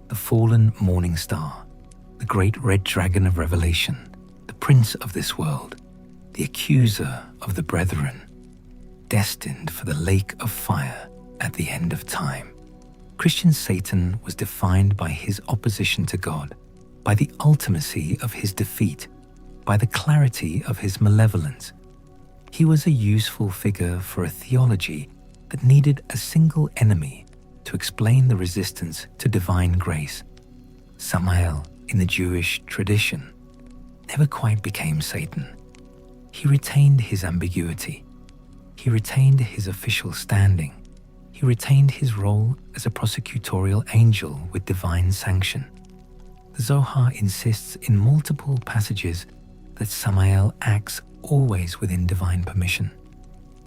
the fallen morning star, the great red dragon of Revelation, the prince of this world, the accuser of the brethren, destined for the lake of fire at the end of time. Christian Satan was defined by his opposition to God, by the ultimacy of his defeat, by the clarity of his malevolence. He was a useful figure for a theology that needed a single enemy to explain the resistance to divine grace. Samael, in the Jewish tradition, never quite became Satan. He retained his ambiguity. He retained his official standing. He retained his role as a prosecutorial angel with divine sanction. The Zohar insists in multiple passages that Samael acts always within divine permission,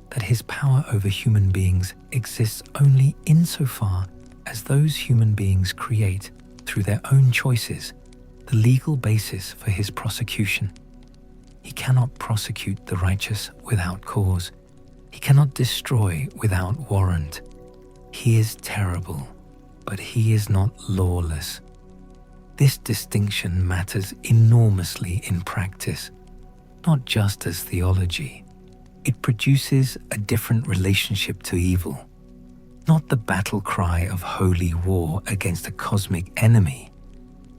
that his power over human beings exists only insofar as those human beings create, through their own choices, the legal basis for his prosecution. He cannot prosecute the righteous without cause. He cannot destroy without warrant. He is terrible, but he is not lawless. This distinction matters enormously in practice, not just as theology. It produces a different relationship to evil, not the battle cry of holy war against a cosmic enemy,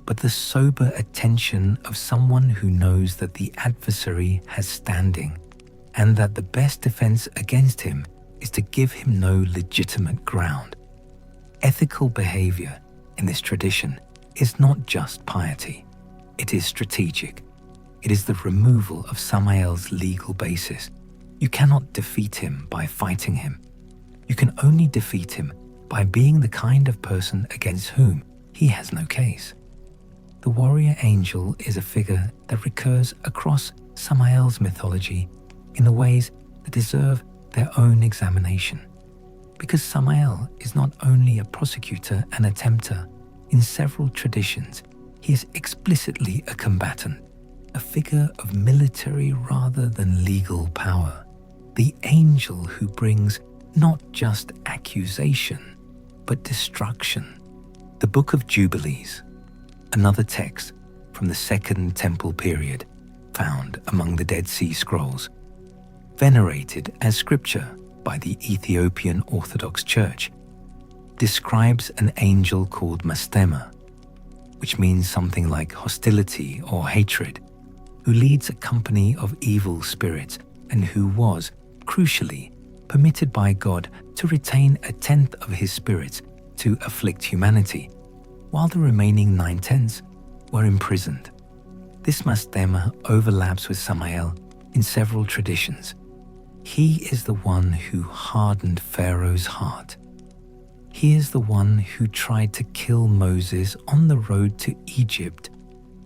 but the sober attention of someone who knows that the adversary has standing, and that the best defense against him is to give him no legitimate ground. Ethical behavior in this tradition is not just piety, it is strategic. It is the removal of Samael's legal basis. You cannot defeat him by fighting him. You can only defeat him by being the kind of person against whom he has no case. The warrior angel is a figure that recurs across Samael's mythology in the ways that deserve their own examination. Because Samael is not only a prosecutor and a tempter. In several traditions, he is explicitly a combatant, a figure of military rather than legal power, the angel who brings not just accusation, but destruction. The Book of Jubilees, another text from the Second Temple period, found among the Dead Sea Scrolls, venerated as scripture by the Ethiopian Orthodox Church, describes an angel called Mastema, which means something like hostility or hatred, who leads a company of evil spirits and who was, crucially, permitted by God to retain 1/10 of his spirits to afflict humanity, while the remaining 9/10 were imprisoned. This Mastema overlaps with Samael in several traditions. He is the one who hardened Pharaoh's heart. He is the one who tried to kill Moses on the road to Egypt,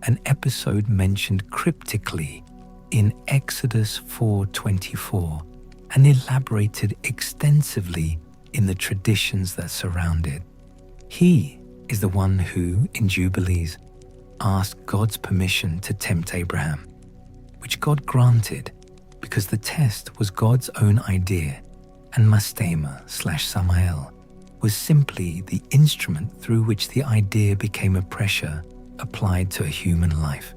an episode mentioned cryptically in Exodus 4:24 and elaborated extensively in the traditions that surround it. He is the one who, in Jubilees, asked God's permission to tempt Abraham, which God granted because the test was God's own idea, and Mastema/Samael was simply the instrument through which the idea became a pressure applied to a human life.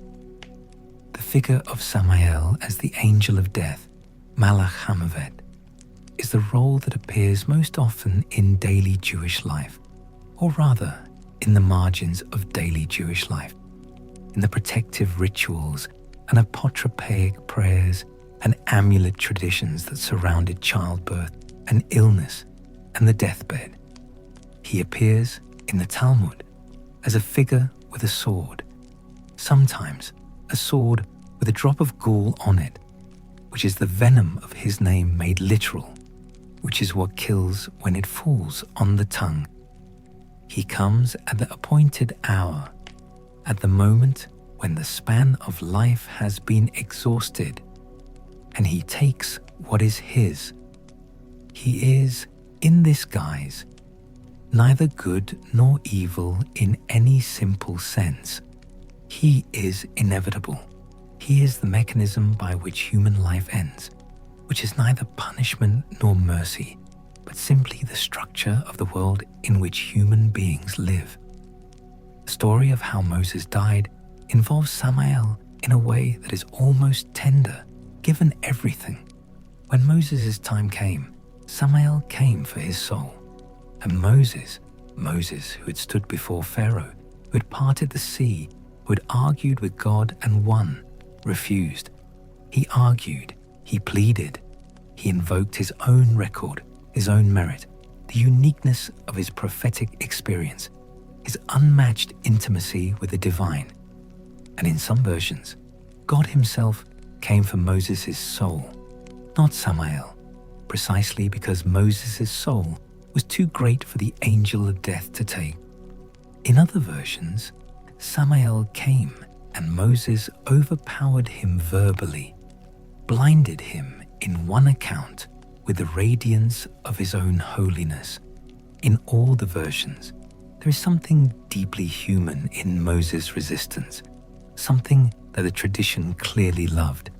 The figure of Samael as the angel of death, Malake, is the role that appears most often in daily Jewish life, or rather, in the margins of daily Jewish life, in the protective rituals and apotropaic prayers and amulet traditions that surrounded childbirth and illness and the deathbed. He appears in the Talmud as a figure with a sword, sometimes a sword with a drop of gall on it, which is the venom of his name made literal, which is what kills when it falls on the tongue. He comes at the appointed hour, at the moment when the span of life has been exhausted, and he takes what is his. He is, in this guise, neither good nor evil in any simple sense. He is inevitable. He is the mechanism by which human life ends, which is neither punishment nor mercy, but simply the structure of the world in which human beings live. The story of how Moses died involves Samael in a way that is almost tender, given everything. When Moses' time came, Samael came for his soul. And Moses, who had stood before Pharaoh, who had parted the sea, who had argued with God and won, refused. He argued, he pleaded, he invoked his own record, his own merit, the uniqueness of his prophetic experience, his unmatched intimacy with the divine. And in some versions, God himself came for Moses' soul, not Samael, precisely because Moses' soul was too great for the angel of death to take. In other versions, Samael came and Moses overpowered him verbally, blinded him in one account with the radiance of his own holiness. In all the versions, there is something deeply human in Moses' resistance, something that the tradition clearly loved.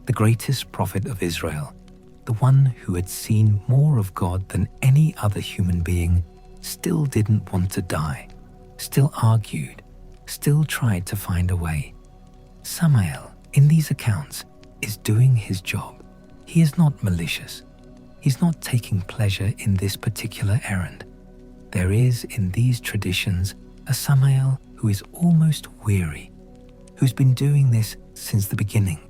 The greatest prophet of Israel, the one who had seen more of God than any other human being, still didn't want to die, still argued, still tried to find a way. Samael, in these accounts, is doing his job. He is not malicious. He's not taking pleasure in this particular errand. There is in these traditions a Samael who is almost weary, who's been doing this since the beginning,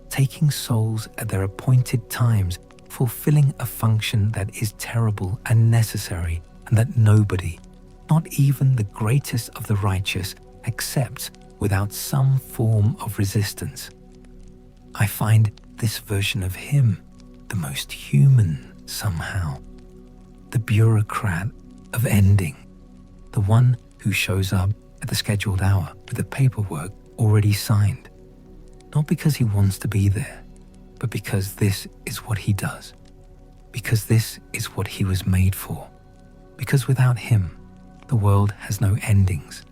taking souls at their appointed times, fulfilling a function that is terrible and necessary, and that nobody, not even the greatest of the righteous, accepts without some form of resistance. I find this version of him the most human somehow. The bureaucrat of ending, the one who shows up at the scheduled hour with the paperwork already signed, not because he wants to be there, but because this is what he does, because this is what he was made for, because without him, the world has no endings,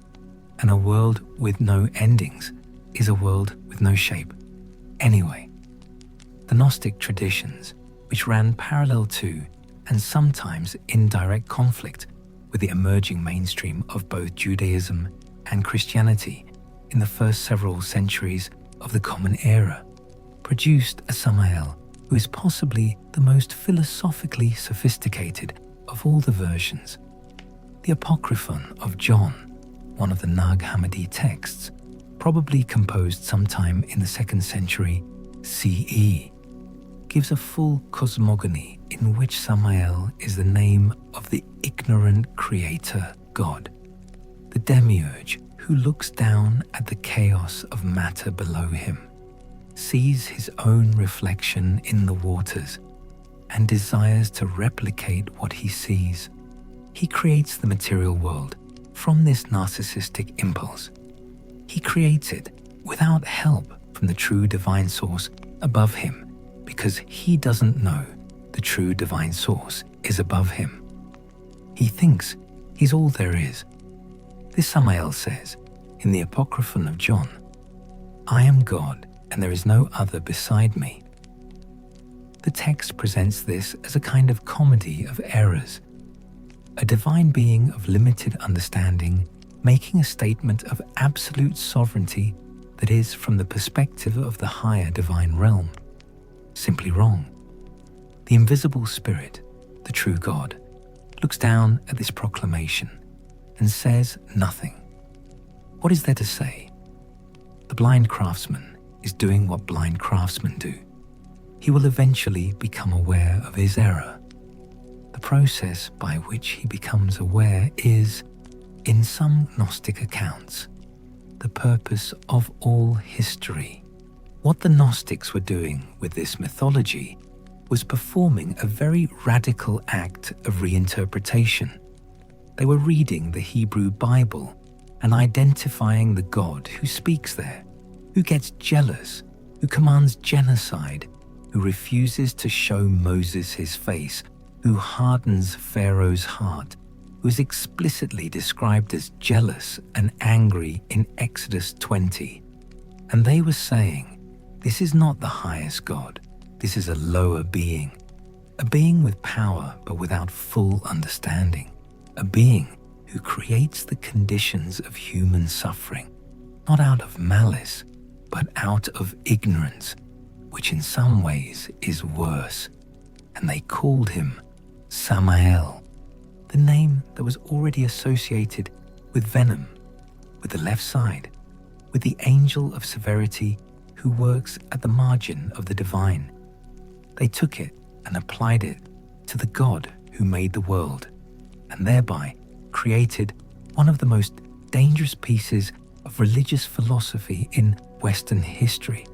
and a world with no endings is a world with no shape. Anyway, the Gnostic traditions, which ran parallel to and sometimes in direct conflict with the emerging mainstream of both Judaism and Christianity in the first several centuries of the Common Era, produced a Samael who is possibly the most philosophically sophisticated of all the versions. The Apocryphon of John, one of the Nag Hammadi texts, probably composed sometime in the 2nd century CE, gives a full cosmogony in which Samael is the name of the ignorant creator God, the Demiurge who looks down at the chaos of matter below him, sees his own reflection in the waters, and desires to replicate what he sees. He creates the material world from this narcissistic impulse. He creates it without help from the true divine source above him, because he doesn't know the true divine source is above him. He thinks he's all there is. This Samael says in the Apocryphon of John, "I am God and there is no other beside me." The text presents this as a kind of comedy of errors. a divine being of limited understanding, making a statement of absolute sovereignty that is, from the perspective of the higher divine realm, simply wrong. The invisible spirit, the true God, looks down at this proclamation and says nothing. What is there to say? The blind craftsman is doing what blind craftsmen do. He will eventually become aware of his error. The process by which he becomes aware is, in some Gnostic accounts, the purpose of all history. What the Gnostics were doing with this mythology was performing a very radical act of reinterpretation. They were reading the Hebrew Bible and identifying the God who speaks there, who gets jealous, who commands genocide, who refuses to show Moses his face, who hardens Pharaoh's heart, who is explicitly described as jealous and angry in Exodus 20. And they were saying, this is not the highest God, this is a lower being, a being with power but without full understanding, a being who creates the conditions of human suffering, not out of malice, but out of ignorance, which in some ways is worse. And they called him Samael, the name that was already associated with venom, with the left side, with the angel of severity who works at the margin of the divine. They took it and applied it to the God who made the world, and thereby created one of the most dangerous pieces of religious philosophy in Western history.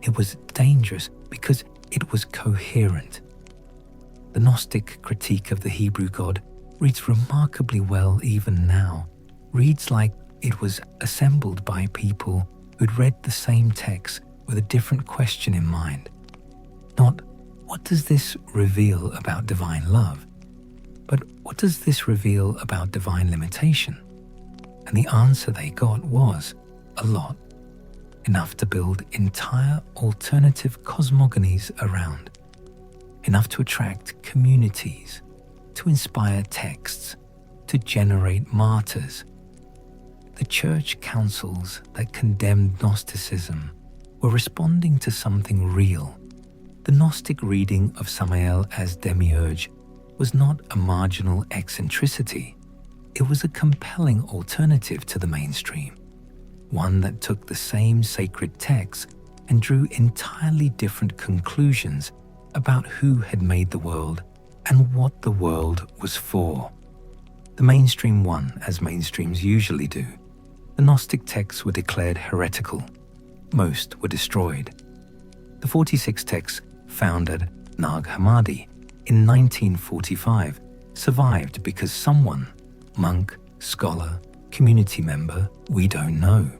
It was dangerous because it was coherent. The Gnostic critique of the Hebrew God reads remarkably well even now, reads like it was assembled by people who'd read the same text with a different question in mind. Not, what does this reveal about divine love? But what does this reveal about divine limitation? And the answer they got was a lot. Enough to build entire alternative cosmogonies around. Enough to attract communities, to inspire texts, to generate martyrs. The church councils that condemned Gnosticism were responding to something real. The Gnostic reading of Samael as Demiurge was not a marginal eccentricity. It was a compelling alternative to the mainstream, one that took the same sacred texts and drew entirely different conclusions about who had made the world and what the world was for. The mainstream won, as mainstreams usually do. The Gnostic texts were declared heretical. Most were destroyed. The 46 texts found at Nag Hammadi in 1945 survived because someone, monk, scholar, community member, we don't know,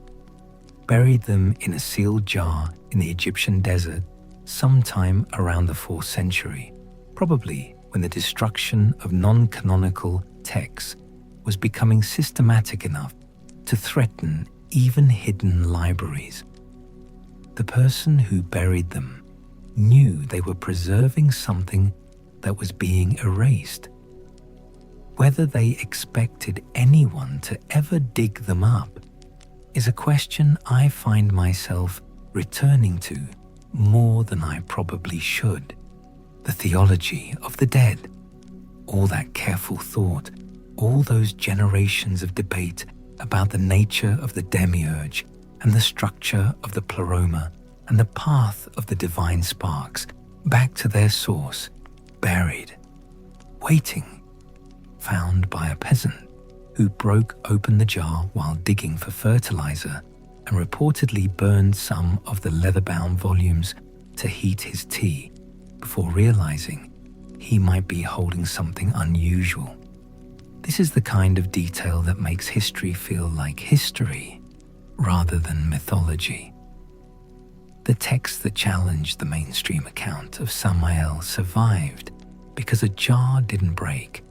buried them in a sealed jar in the Egyptian desert sometime around the 4th century, probably when the destruction of non-canonical texts was becoming systematic enough to threaten even hidden libraries. The person who buried them knew they were preserving something that was being erased. Whether they expected anyone to ever dig them up is a question I find myself returning to more than I probably should. The theology of the dead, all that careful thought, all those generations of debate about the nature of the Demiurge and the structure of the pleroma and the path of the divine sparks back to their source, buried, waiting, found by a peasant who broke open the jar while digging for fertilizer and reportedly burned some of the leather-bound volumes to heat his tea before realizing he might be holding something unusual. This is the kind of detail that makes history feel like history rather than mythology. The texts that challenged the mainstream account of Samael survived because a jar didn't break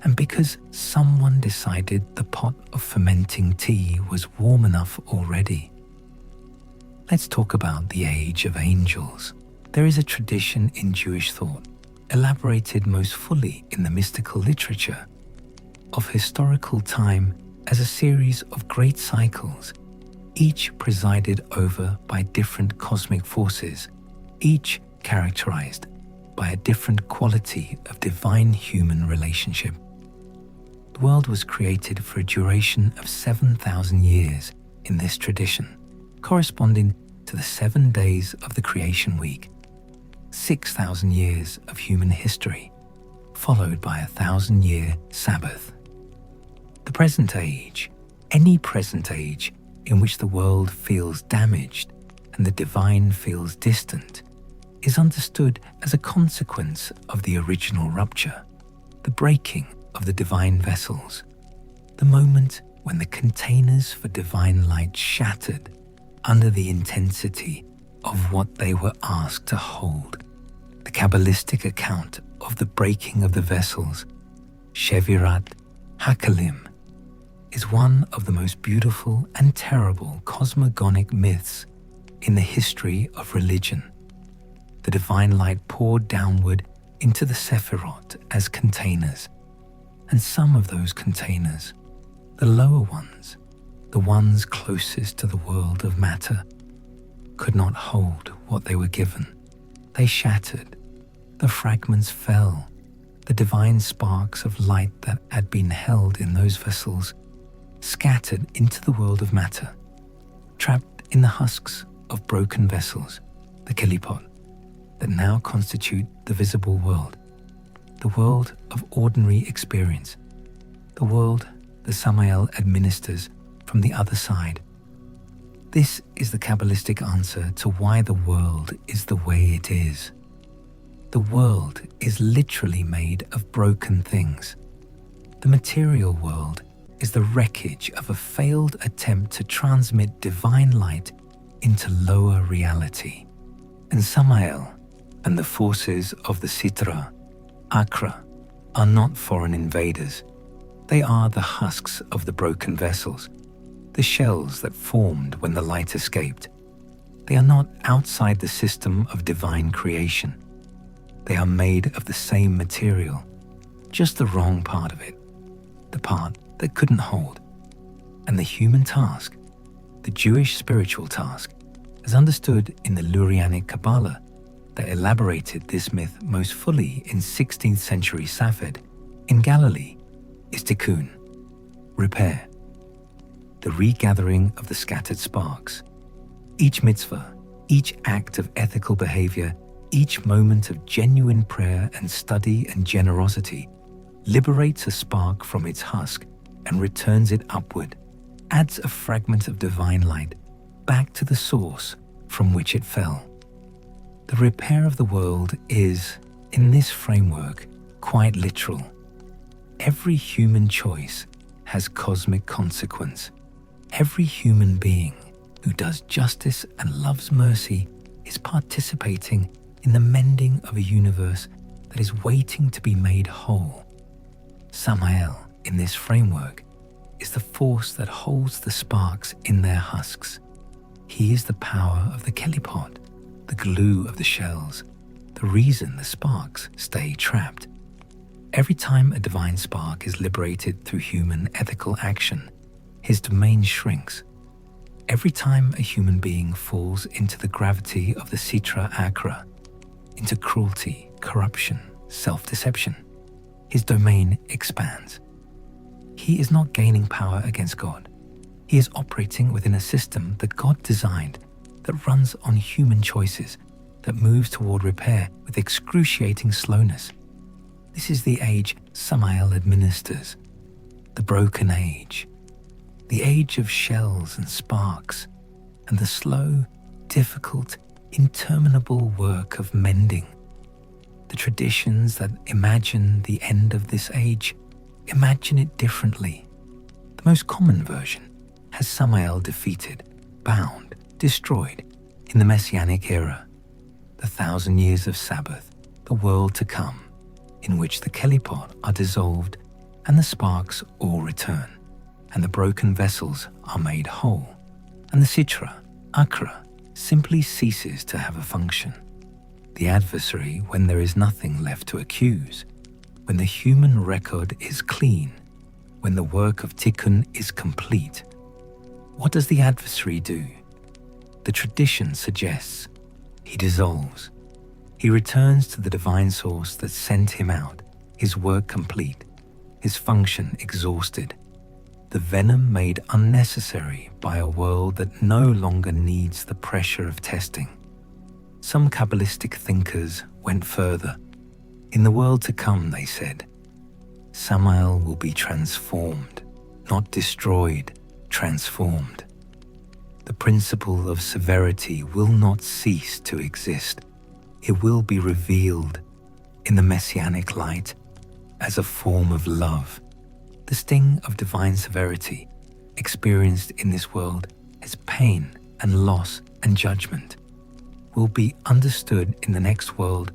and because someone decided the pot of fermenting tea was warm enough already. Let's talk about the age of angels. There is a tradition in Jewish thought, elaborated most fully in the mystical literature, of historical time as a series of great cycles, each presided over by different cosmic forces, each characterized by a different quality of divine-human relationship. The world was created for a duration of 7,000 years in this tradition, corresponding to the 7 days of the creation week, 6,000 years of human history, followed by a 1,000-year Sabbath. The present age, any present age in which the world feels damaged and the divine feels distant, is understood as a consequence of the original rupture, the breaking of the divine vessels, the moment when the containers for divine light shattered under the intensity of what they were asked to hold. The Kabbalistic account of the breaking of the vessels, Shevirat, HaKeilim, is one of the most beautiful and terrible cosmogonic myths in the history of religion. The divine light poured downward into the Sephirot as containers, and some of those containers, the lower ones, the ones closest to the world of matter, could not hold what they were given. They shattered. The fragments fell. The divine sparks of light that had been held in those vessels scattered into the world of matter, trapped in the husks of broken vessels, the kelipot, that now constitute the visible world, the world of ordinary experience, the world the Samael administers from the other side. This is the Kabbalistic answer to why the world is the way it is. The world is literally made of broken things. The material world is the wreckage of a failed attempt to transmit divine light into lower reality. And Samael and the forces of the Sitra, Akra, are not foreign invaders. They are the husks of the broken vessels, the shells that formed when the light escaped. They are not outside the system of divine creation. They are made of the same material, just the wrong part of it, the part that couldn't hold. And the human task, the Jewish spiritual task, as understood in the Lurianic Kabbalah that elaborated this myth most fully in 16th century Safed in Galilee, is Tikkun, repair, the regathering of the scattered sparks. Each mitzvah, each act of ethical behavior, each moment of genuine prayer and study and generosity liberates a spark from its husk and returns it upward, adds a fragment of divine light back to the source from which it fell. The repair of the world is, in this framework, quite literal. Every human choice has cosmic consequence. Every human being who does justice and loves mercy is participating in the mending of a universe that is waiting to be made whole. Samael, in this framework, is the force that holds the sparks in their husks. He is the power of the kelipot, the glue of the shells, the reason the sparks stay trapped. Every time a divine spark is liberated through human ethical action, his domain shrinks. Every time a human being falls into the gravity of the Sitra Akra, into cruelty, corruption, self-deception, his domain expands. He is not gaining power against God. He is operating within a system that God designed, that runs on human choices, that moves toward repair with excruciating slowness. This is the age Samael administers, the broken age, the age of shells and sparks, and the slow, difficult, interminable work of mending. The traditions that imagine the end of this age imagine it differently. The most common version has Samael defeated, bound, destroyed in the Messianic era, the 1,000 years of Sabbath, the world to come, in which the kelipot are dissolved and the sparks all return, and the broken vessels are made whole, and the Sitra, Akra, simply ceases to have a function. The adversary, when there is nothing left to accuse, when the human record is clean, when the work of Tikkun is complete, what does the adversary do? The tradition suggests he dissolves. He returns to the divine source that sent him out, his work complete, his function exhausted, the venom made unnecessary by a world that no longer needs the pressure of testing. Some Kabbalistic thinkers went further. In the world to come, they said, Samael will be transformed, not destroyed, transformed. The principle of severity will not cease to exist. It will be revealed in the messianic light as a form of love. The sting of divine severity experienced in this world as pain and loss and judgment will be understood in the next world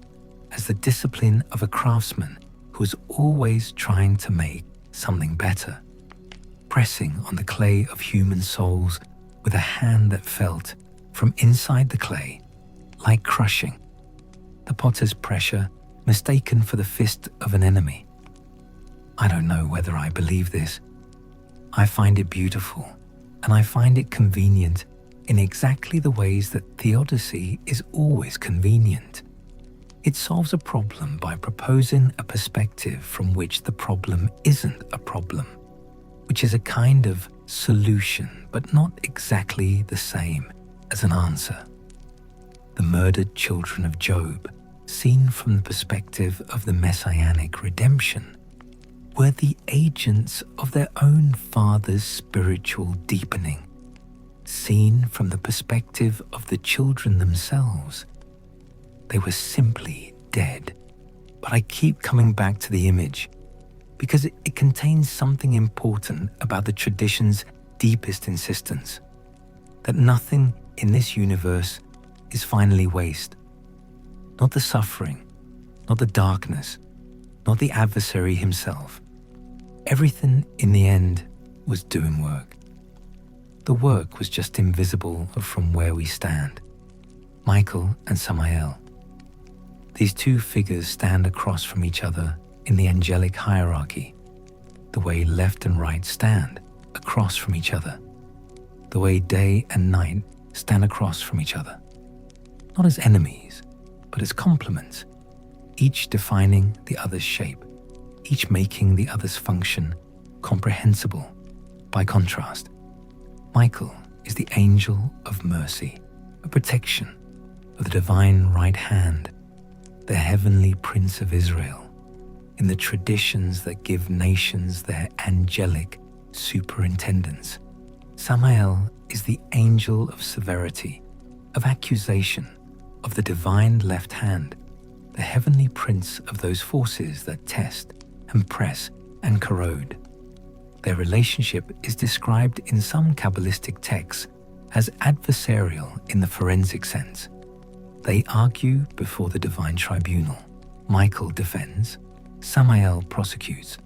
as the discipline of a craftsman who is always trying to make something better, pressing on the clay of human souls with a hand that felt, from inside the clay, like crushing. The potter's pressure mistaken for the fist of an enemy. I don't know whether I believe this. I find it beautiful, and I find it convenient in exactly the ways that theodicy is always convenient. It solves a problem by proposing a perspective from which the problem isn't a problem, which is a kind of solution, but not exactly the same as an answer. The murdered children of Job, seen from the perspective of the messianic redemption, were the agents of their own father's spiritual deepening. Seen from the perspective of the children themselves, they were simply dead. But I keep coming back to the image because it contains something important about the tradition's deepest insistence, that nothing in this universe is finally waste. Not the suffering, not the darkness, not the adversary himself. Everything in the end was doing work. The work was just invisible from where we stand. Michael and Samael. These two figures stand across from each other in the angelic hierarchy, the way left and right stand across from each other, the way day and night stand across from each other, not as enemies, but as complements, each defining the other's shape, each making the other's function comprehensible. By contrast, Michael is the angel of mercy, a protection of the divine right hand, the heavenly Prince of Israel, in the traditions that give nations their angelic superintendence. Samael is the angel of severity, of accusation, of the divine left hand, the heavenly prince of those forces that test and press and corrode. Their relationship is described in some Kabbalistic texts as adversarial in the forensic sense. They argue before the divine tribunal. Michael defends, Samael prosecutes.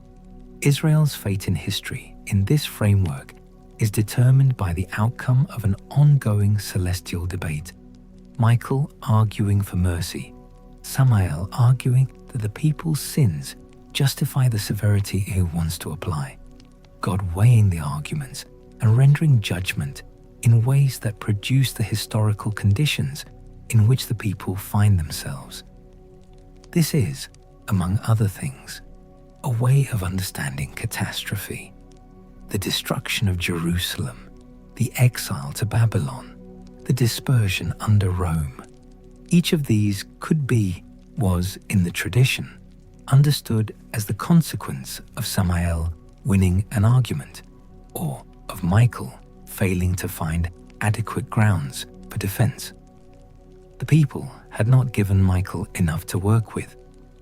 Israel's fate in history in this framework is determined by the outcome of an ongoing celestial debate. Michael arguing for mercy, Samael arguing that the people's sins justify the severity he wants to apply. God weighing the arguments and rendering judgment in ways that produce the historical conditions in which the people find themselves. This is, among other things, a way of understanding catastrophe, the destruction of Jerusalem, the exile to Babylon, the dispersion under Rome. Each of these was, in the tradition, understood as the consequence of Samael winning an argument, or of Michael failing to find adequate grounds for defense. The people had not given Michael enough to work with.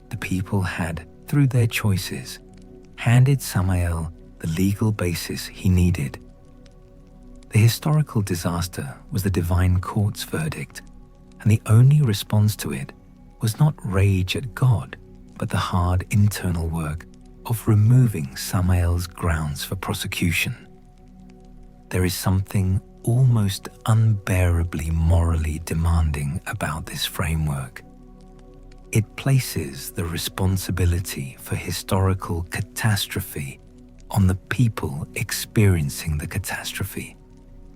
The people had, through their choices, handed Samael the legal basis he needed. The historical disaster was the divine court's verdict, and the only response to it was not rage at God, but the hard internal work of removing Samael's grounds for prosecution. There is something almost unbearably morally demanding about this framework. It places the responsibility for historical catastrophe on the people experiencing the catastrophe,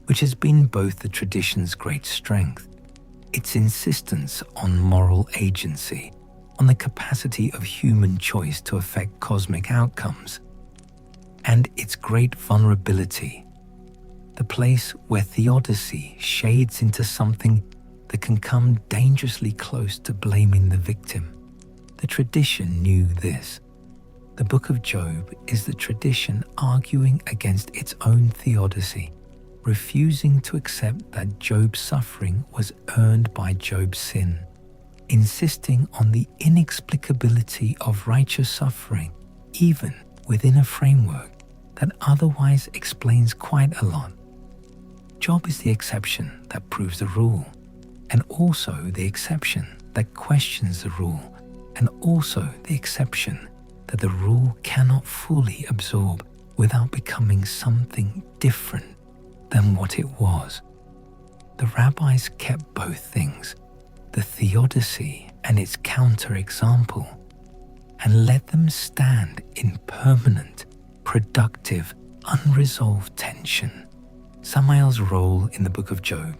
which has been both the tradition's great strength, its insistence on moral agency, on the capacity of human choice to affect cosmic outcomes, and its great vulnerability, the place where theodicy shades into something that can come dangerously close to blaming the victim. The tradition knew this. The Book of Job is the tradition arguing against its own theodicy, refusing to accept that Job's suffering was earned by Job's sin, insisting on the inexplicability of righteous suffering, even within a framework that otherwise explains quite a lot. Job is the exception that proves the rule, and also the exception that questions the rule, and also the exception that the rule cannot fully absorb without becoming something different than what it was. The rabbis kept both things, the theodicy and its counterexample, and let them stand in permanent, productive, unresolved tension. Samael's role in the Book of Job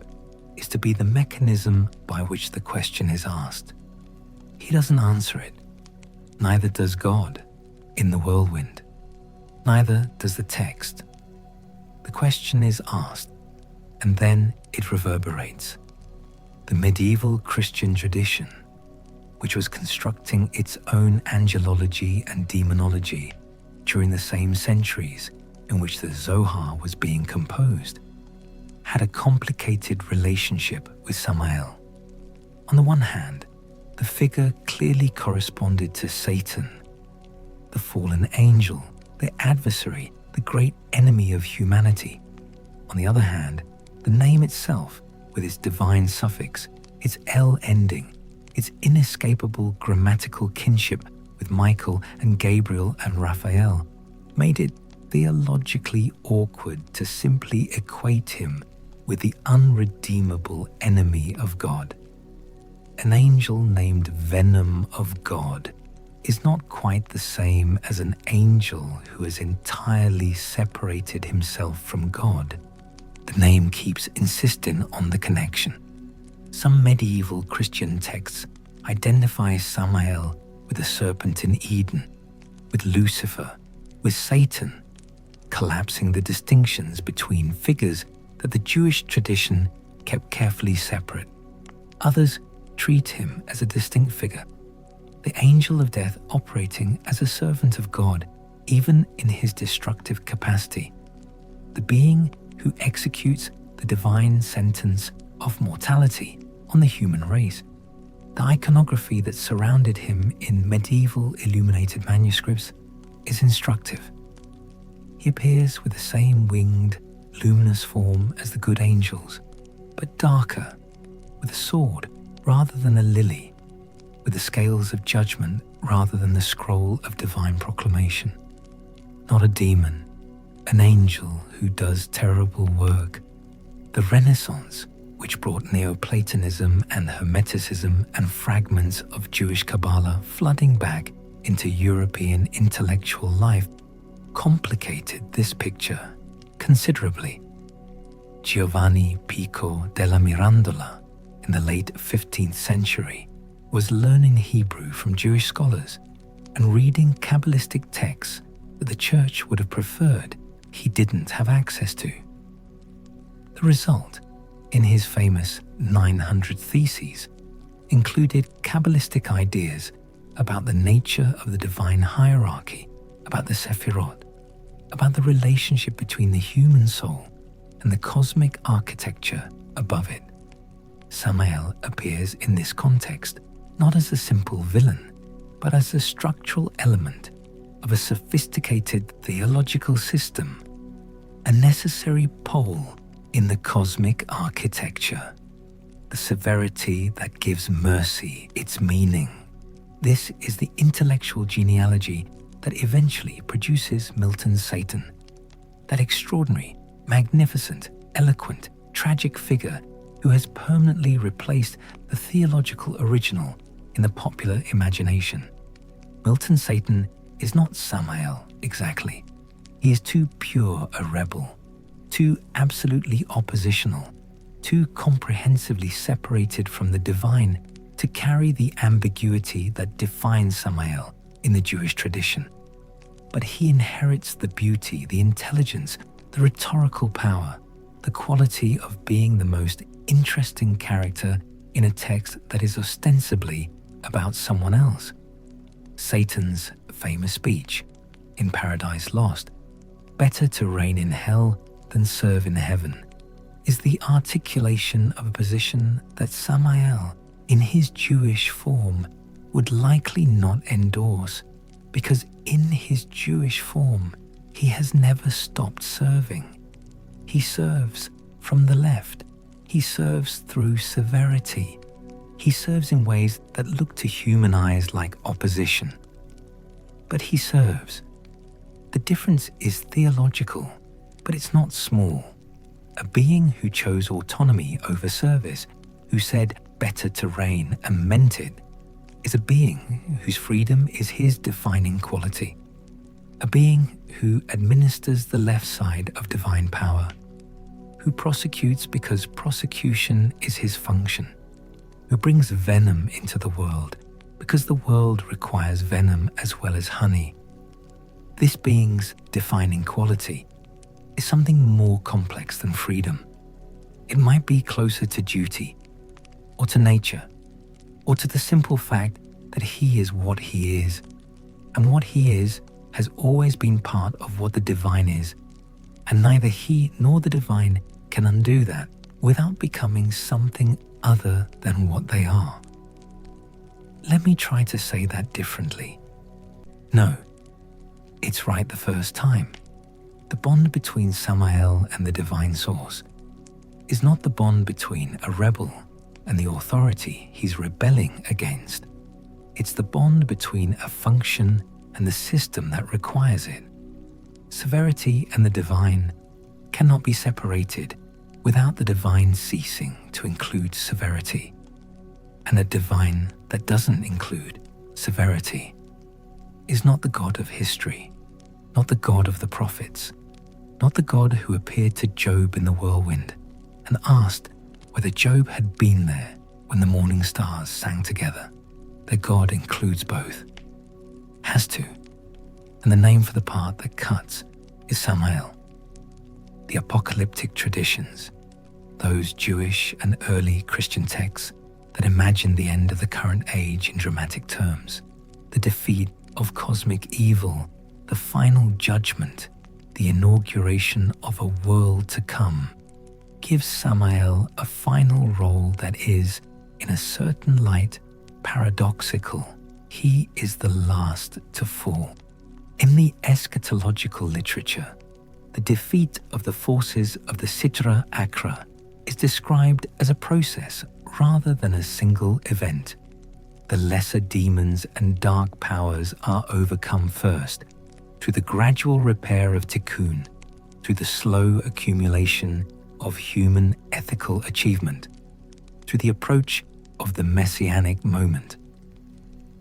is to be the mechanism by which the question is asked. He doesn't answer it. Neither does God in the whirlwind. Neither does the text. The question is asked, and then it reverberates. The medieval Christian tradition, which was constructing its own angelology and demonology during the same centuries in which the Zohar was being composed, had a complicated relationship with Samael. On the one hand, the figure clearly corresponded to Satan, the fallen angel, the adversary, the great enemy of humanity. On the other hand, the name itself, with its divine suffix, its L ending, its inescapable grammatical kinship with Michael and Gabriel and Raphael, made it theologically awkward to simply equate him with the unredeemable enemy of God. An angel named Venom of God is not quite the same as an angel who has entirely separated himself from God. The name keeps insisting on the connection. Some medieval Christian texts identify Samael with the serpent in Eden, with Lucifer, with Satan, collapsing the distinctions between figures that the Jewish tradition kept carefully separate. Others treat him as a distinct figure, the angel of death operating as a servant of God, even in his destructive capacity, the being who executes the divine sentence of mortality on the human race. The iconography that surrounded him in medieval illuminated manuscripts is instructive. He appears with the same winged, luminous form as the good angels, but darker, with a sword rather than a lily, with the scales of judgment rather than the scroll of divine proclamation. Not a demon, an angel who does terrible work. The Renaissance, which brought Neoplatonism and Hermeticism and fragments of Jewish Kabbalah flooding back into European intellectual life, complicated this picture considerably. Giovanni Pico della Mirandola, in the late 15th century, was learning Hebrew from Jewish scholars and reading Kabbalistic texts that the Church would have preferred he didn't have access to. The result, in his famous 900 Theses, included Kabbalistic ideas about the nature of the divine hierarchy, about the Sephirot, about the relationship between the human soul and the cosmic architecture above it. Samael appears in this context not as a simple villain, but as a structural element of a sophisticated theological system, a necessary pole in the cosmic architecture, the severity that gives mercy its meaning. This is the intellectual genealogy that eventually produces Milton's Satan, that extraordinary, magnificent, eloquent, tragic figure who has permanently replaced the theological original in the popular imagination. Milton's Satan is not Samael exactly, He is too pure a rebel, too absolutely oppositional, too comprehensively separated from the divine to carry the ambiguity that defines Samael in the Jewish tradition. But he inherits the beauty, the intelligence, the rhetorical power, the quality of being the most interesting character in a text that is ostensibly about someone else. Satan's famous speech in Paradise Lost, "Better to reign in hell than serve in heaven," is the articulation of a position that Samael, in his Jewish form, would likely not endorse, because in his Jewish form, he has never stopped serving. He serves from the left. He serves through severity. He serves in ways that look to human eyes like opposition. But he serves. The difference is theological, but it's not small. A being who chose autonomy over service, who said better to reign and meant it, is a being whose freedom is his defining quality. A being who administers the left side of divine power, who prosecutes because prosecution is his function, who brings venom into the world because the world requires venom as well as honey. This being's defining quality is something more complex than freedom. It might be closer to duty, or to nature, or to the simple fact that he is what he is, and what he is has always been part of what the divine is, and neither he nor the divine can undo that without becoming something other than what they are. Let me try to say that differently. No, it's right the first time. The bond between Samael and the divine source is not the bond between a rebel and the authority he's rebelling against. It's the bond between a function and the system that requires it. Severity and the divine cannot be separated without the divine ceasing to include severity, and a divine that doesn't include severity is not the God of history, not the God of the prophets, not the God who appeared to Job in the whirlwind and asked whether Job had been there when the morning stars sang together. The God includes both, has to, and the name for the part that cuts is Samael. The apocalyptic traditions, those Jewish and early Christian texts that imagine the end of the current age in dramatic terms, the defeat of cosmic evil, the final judgment, the inauguration of a world to come, gives Samael a final role that is, in a certain light, paradoxical. He is the last to fall. In the eschatological literature, the defeat of the forces of the Sitra Achra is described as a process rather than a single event. The lesser demons and dark powers are overcome first, through the gradual repair of Tikkun, through the slow accumulation of human ethical achievement, through the approach of the messianic moment.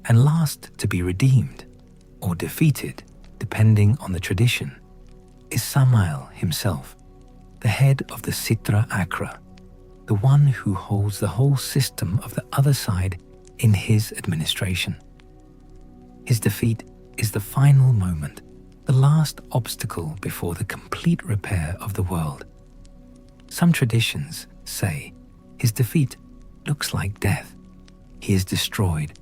And last to be redeemed, or defeated, depending on the tradition, is Samael himself, the head of the Sitra Achra, the one who holds the whole system of the other side in his administration. His defeat is the final moment, the last obstacle before the complete repair of the world. Some traditions say his defeat looks like death. He is destroyed,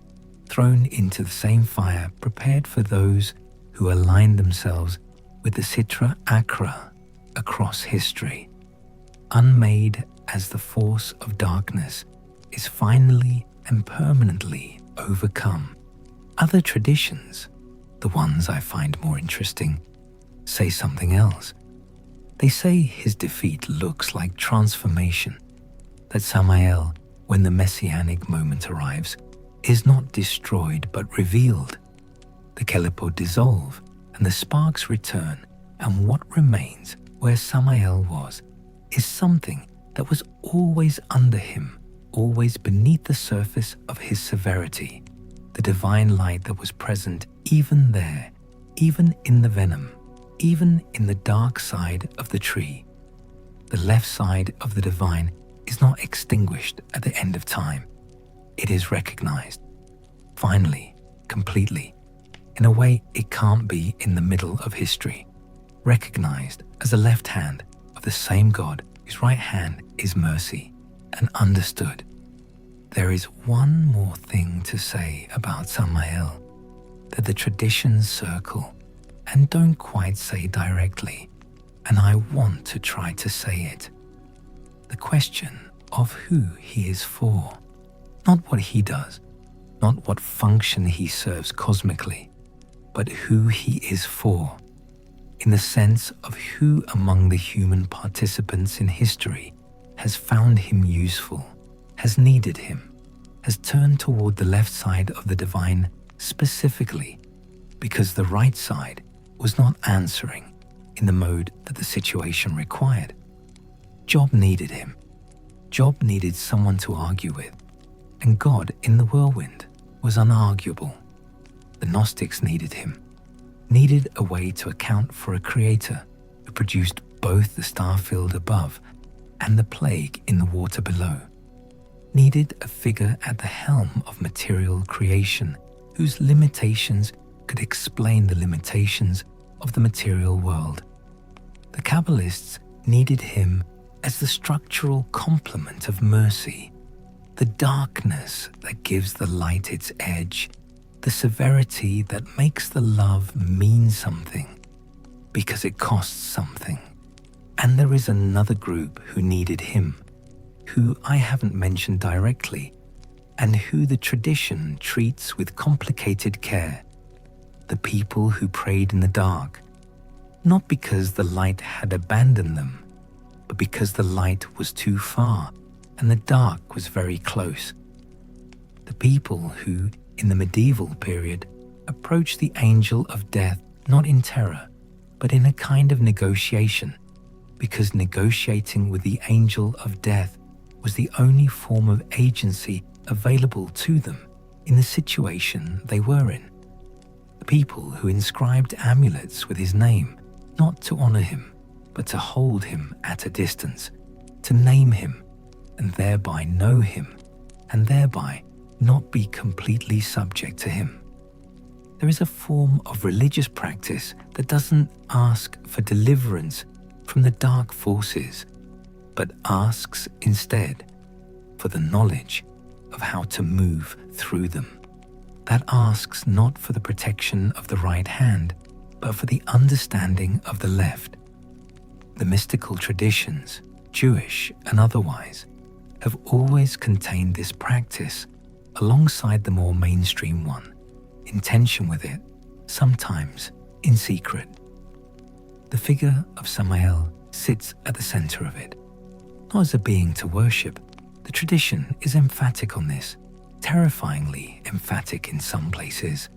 thrown into the same fire prepared for those who align themselves with the Sitra Achra across history. Unmade as the force of darkness is finally and permanently overcome. Other traditions, the ones I find more interesting, say something else. They say his defeat looks like transformation, that Samael, when the messianic moment arrives, is not destroyed but revealed. The Kelipod dissolve and the sparks return, and what remains where Samael was is something that was always under him, always beneath the surface of his severity, the divine light that was present even there, even in the venom, even in the dark side of the tree, the left side of the divine is not extinguished at the end of time. It is recognized, finally, completely, in a way it can't be in the middle of history, recognized as the left hand of the same God whose right hand is mercy, and understood. There is one more thing to say about Samael that the traditions circle and don't quite say directly, and I want to try to say it. The question of who he is for, not what he does, not what function he serves cosmically, but who he is for, in the sense of who among the human participants in history has found him useful, has needed him, has turned toward the left side of the divine specifically because the right side was not answering in the mode that the situation required. Job needed him. Job needed someone to argue with, and God in the whirlwind was unarguable. The Gnostics needed him, needed a way to account for a creator who produced both the star field above and the plague in the water below, needed a figure at the helm of material creation whose limitations could explain the limitations of the material world. The Kabbalists needed him as the structural complement of mercy, the darkness that gives the light its edge, the severity that makes the love mean something because it costs something. And there is another group who needed him, who I haven't mentioned directly, and who the tradition treats with complicated care. The people who prayed in the dark, not because the light had abandoned them, but because the light was too far and the dark was very close. The people who, in the medieval period, approached the angel of death not in terror, but in a kind of negotiation, because negotiating with the angel of death was the only form of agency available to them in the situation they were in. The people who inscribed amulets with his name, not to honor him, but to hold him at a distance, to name him, and thereby know him, and thereby not be completely subject to him. There is a form of religious practice that doesn't ask for deliverance from the dark forces, but asks instead for the knowledge of how to move through them. That asks not for the protection of the right hand, but for the understanding of the left. The mystical traditions, Jewish and otherwise, have always contained this practice alongside the more mainstream one, in tension with it, sometimes in secret. The figure of Samael sits at the center of it, not as a being to worship. The tradition is emphatic on this, terrifyingly emphatic in some places,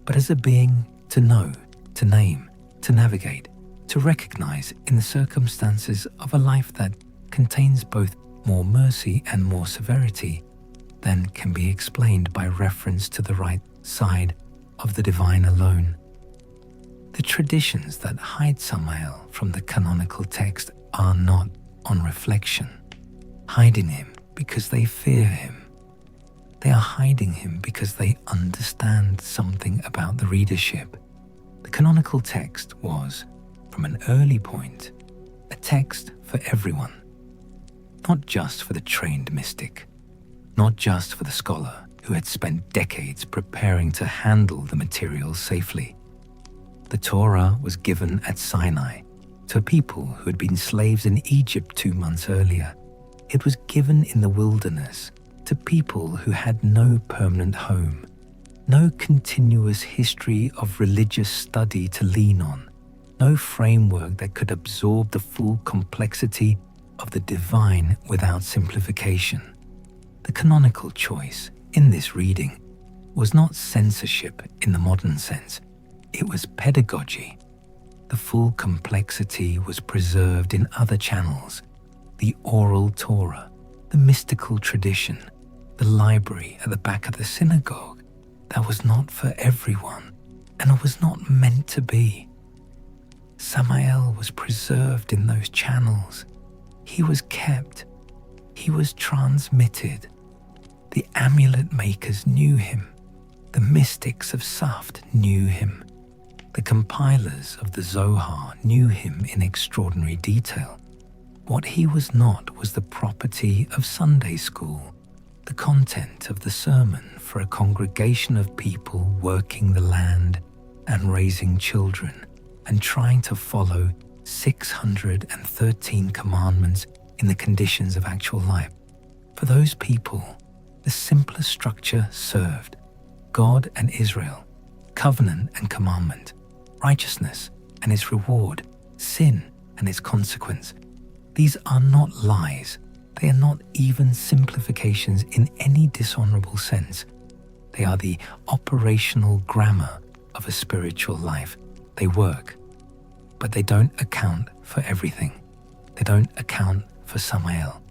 but as a being to know, to name, to navigate, to recognize in the circumstances of a life that contains both more mercy and more severity than can be explained by reference to the right side of the divine alone. The traditions that hide Samael from the canonical text are not, on reflection, hiding him because they fear him. They are hiding him because they understand something about the readership. The canonical text was, from an early point, a text for everyone, not just for the trained mystic, not just for the scholar who had spent decades preparing to handle the material safely. The Torah was given at Sinai to a people who had been slaves in Egypt 2 months earlier. It was given in the wilderness to people who had no permanent home, no continuous history of religious study to lean on, no framework that could absorb the full complexity of the divine without simplification. The canonical choice in this reading was not censorship in the modern sense. It was pedagogy. The full complexity was preserved in other channels: the oral Torah, the mystical tradition, the library at the back of the synagogue. That was not for everyone, and it was not meant to be. Samael was preserved in those channels. He was kept. He was transmitted. The amulet makers knew him. The mystics of Saft knew him. The compilers of the Zohar knew him in extraordinary detail. What he was not was the property of Sunday school, the content of the sermon for a congregation of people working the land and raising children and trying to follow 613 commandments in the conditions of actual life. For those people, the simpler structure served God and Israel, covenant and commandment, righteousness and its reward, sin and its consequence. These are not lies. They are not even simplifications in any dishonorable sense. They are the operational grammar of a spiritual life. They work, but they don't account for everything. They don't account for Samael.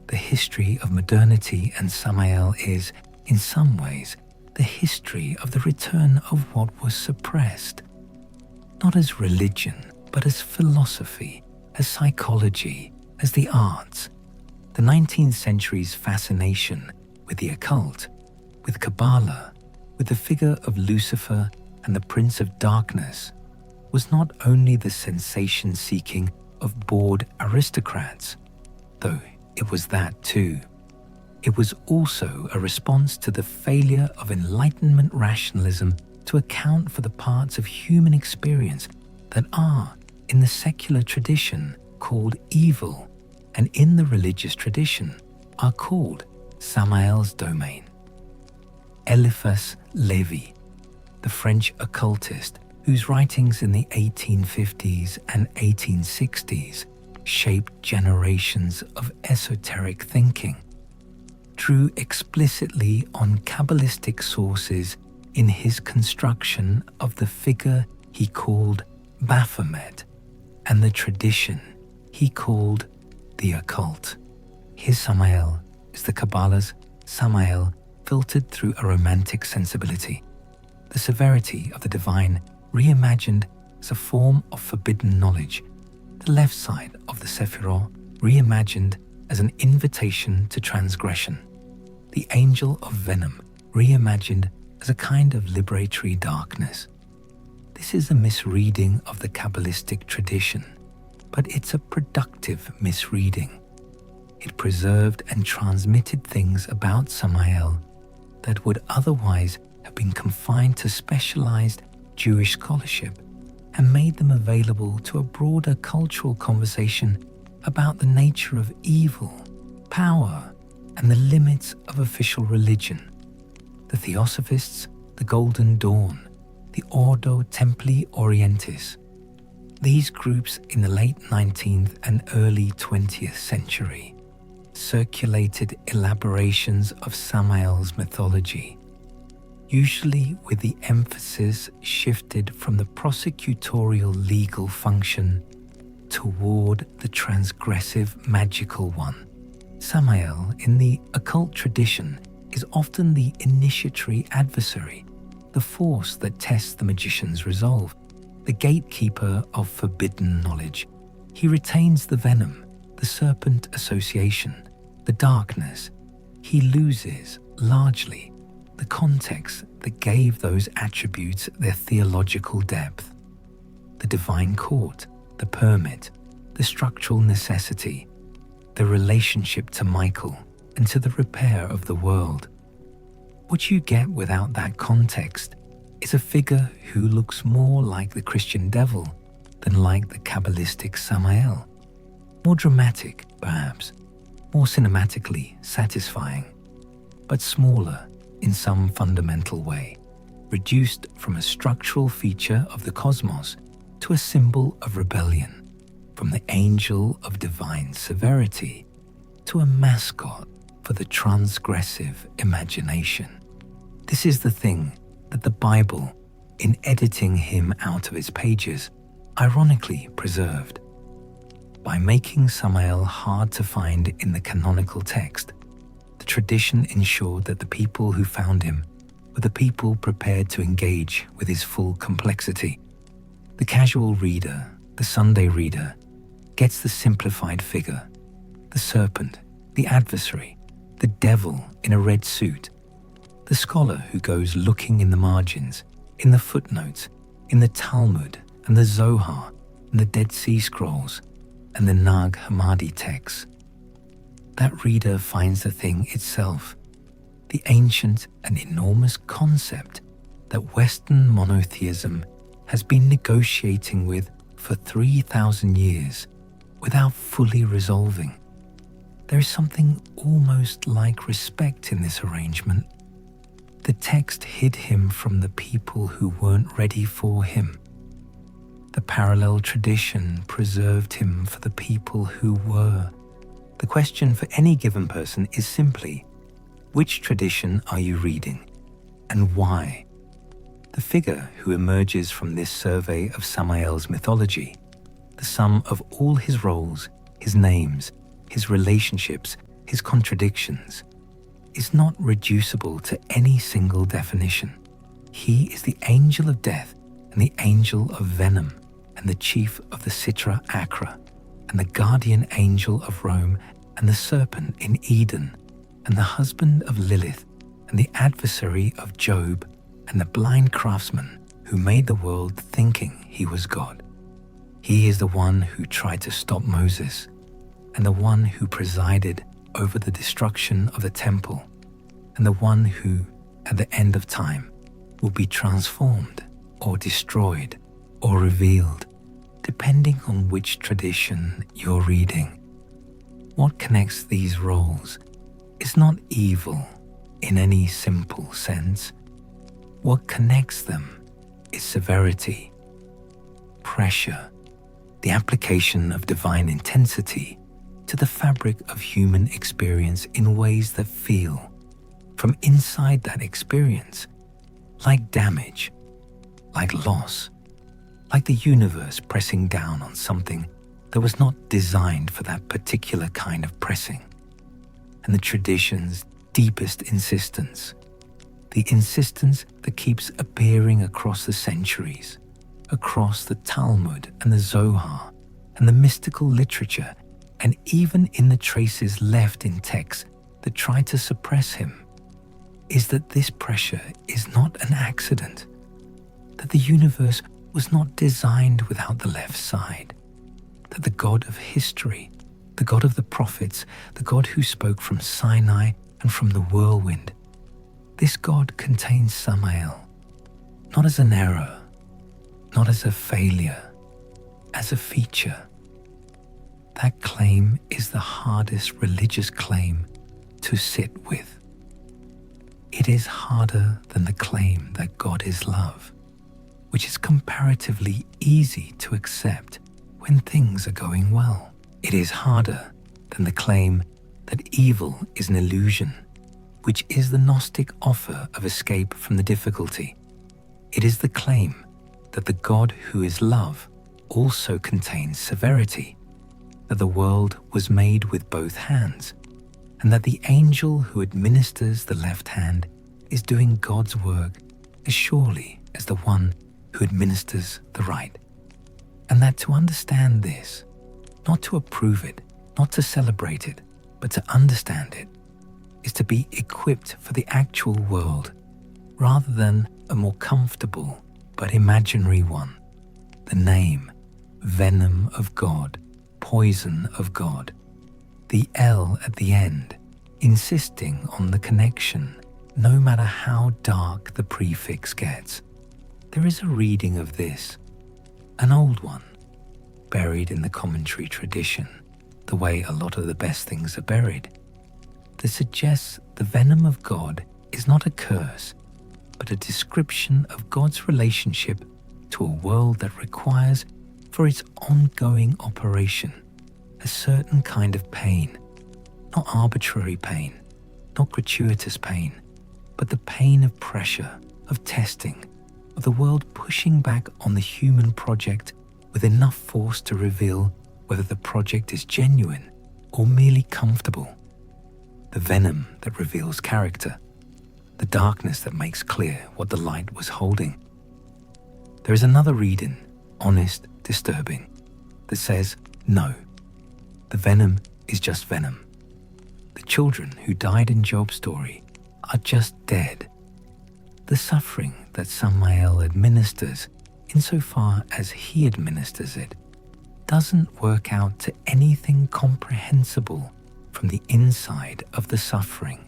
The history of modernity and Samael is, in some ways, the history of the return of what was suppressed. Not as religion, but as philosophy, as psychology, as the arts. The 19th century's fascination with the occult, with Kabbalah, with the figure of Lucifer and the Prince of Darkness, was not only the sensation-seeking of bored aristocrats, though it was that too. It was also a response to the failure of Enlightenment rationalism to account for the parts of human experience that are, in the secular tradition, called evil, and in the religious tradition are called Samael's domain. Eliphas Lévy, the French occultist whose writings in the 1850s and 1860s shaped generations of esoteric thinking, drew explicitly on Kabbalistic sources in his construction of the figure he called Baphomet and the tradition he called the occult. His Samael is the Kabbalah's Samael filtered through a romantic sensibility, the severity of the divine reimagined as a form of forbidden knowledge, the left side of the Sephirot reimagined as an invitation to transgression, the Angel of Venom reimagined as a kind of liberatory darkness. This is a misreading of the Kabbalistic tradition, but it's a productive misreading. It preserved and transmitted things about Samael that would otherwise have been confined to specialized Jewish scholarship and made them available to a broader cultural conversation about the nature of evil, power, and the limits of official religion. The Theosophists, the Golden Dawn, the Ordo Templi Orientis. These groups in the late 19th and early 20th century circulated elaborations of Samael's mythology, usually with the emphasis shifted from the prosecutorial legal function toward the transgressive magical one. Samael, in the occult tradition, is often the initiatory adversary, the force that tests the magician's resolve, the gatekeeper of forbidden knowledge. He retains the venom, the serpent association, the darkness. He loses, largely, the context that gave those attributes their theological depth. The divine court, the permit, the structural necessity, the relationship to Michael and to the repair of the world. What you get without that context is a figure who looks more like the Christian devil than like the Kabbalistic Samael. More dramatic, perhaps, more cinematically satisfying, but smaller in some fundamental way, reduced from a structural feature of the cosmos to a symbol of rebellion, from the angel of divine severity to a mascot for the transgressive imagination. This is the thing that the Bible, in editing him out of its pages, ironically preserved. By making Samael hard to find in the canonical text, the tradition ensured that the people who found him were the people prepared to engage with his full complexity. The casual reader, the Sunday reader, gets the simplified figure, the serpent, the adversary, the devil in a red suit. The scholar who goes looking in the margins, in the footnotes, in the Talmud and the Zohar and the Dead Sea Scrolls and the Nag Hammadi texts. That reader finds the thing itself, the ancient and enormous concept that Western monotheism has been negotiating with for 3,000 years without fully resolving. There is something almost like respect in this arrangement. The text hid him from the people who weren't ready for him. The parallel tradition preserved him for the people who were. The question for any given person is simply, which tradition are you reading, and why? The figure who emerges from this survey of Samael's mythology, the sum of all his roles, his names, his relationships, his contradictions, is not reducible to any single definition. He is the angel of death and the angel of venom and the chief of the Sitra Achra and the guardian angel of Rome and the serpent in Eden and the husband of Lilith and the adversary of Job and the blind craftsman who made the world thinking he was God. He is the one who tried to stop Moses and the one who presided over the destruction of the temple, and the one who, at the end of time, will be transformed or destroyed or revealed, depending on which tradition you're reading. What connects these roles is not evil in any simple sense. What connects them is severity, pressure, the application of divine intensity to the fabric of human experience in ways that feel, from inside that experience, like damage, like loss, like the universe pressing down on something that was not designed for that particular kind of pressing. And the tradition's deepest insistence, the insistence that keeps appearing across the centuries, across the Talmud and the Zohar and the mystical literature, and even in the traces left in texts that try to suppress him, is that this pressure is not an accident, that the universe was not designed without the left side, that the God of history, the God of the prophets, the God who spoke from Sinai and from the whirlwind, this God contains Samael, not as an error, not as a failure, as a feature. That claim is the hardest religious claim to sit with. It is harder than the claim that God is love, which is comparatively easy to accept when things are going well. It is harder than the claim that evil is an illusion, which is the Gnostic offer of escape from the difficulty. It is the claim that the God who is love also contains severity, that the world was made with both hands, and that the angel who administers the left hand is doing God's work as surely as the one who administers the right. And that to understand this, not to approve it, not to celebrate it, but to understand it, is to be equipped for the actual world rather than a more comfortable but imaginary one. The name, venom of God, poison of God, the L at the end, insisting on the connection, no matter how dark the prefix gets. There is a reading of this, an old one, buried in the commentary tradition, the way a lot of the best things are buried, that suggests the venom of God is not a curse, but a description of God's relationship to a world that requires, for its ongoing operation, a certain kind of pain, not arbitrary pain, not gratuitous pain, but the pain of pressure, of testing, of the world pushing back on the human project with enough force to reveal whether the project is genuine or merely comfortable. The venom that reveals character, the darkness that makes clear what the light was holding. There is another reading honest, disturbing, that says, no, the venom is just venom. The children who died in Job's story are just dead. The suffering that Samael administers, insofar as he administers it, doesn't work out to anything comprehensible from the inside of the suffering.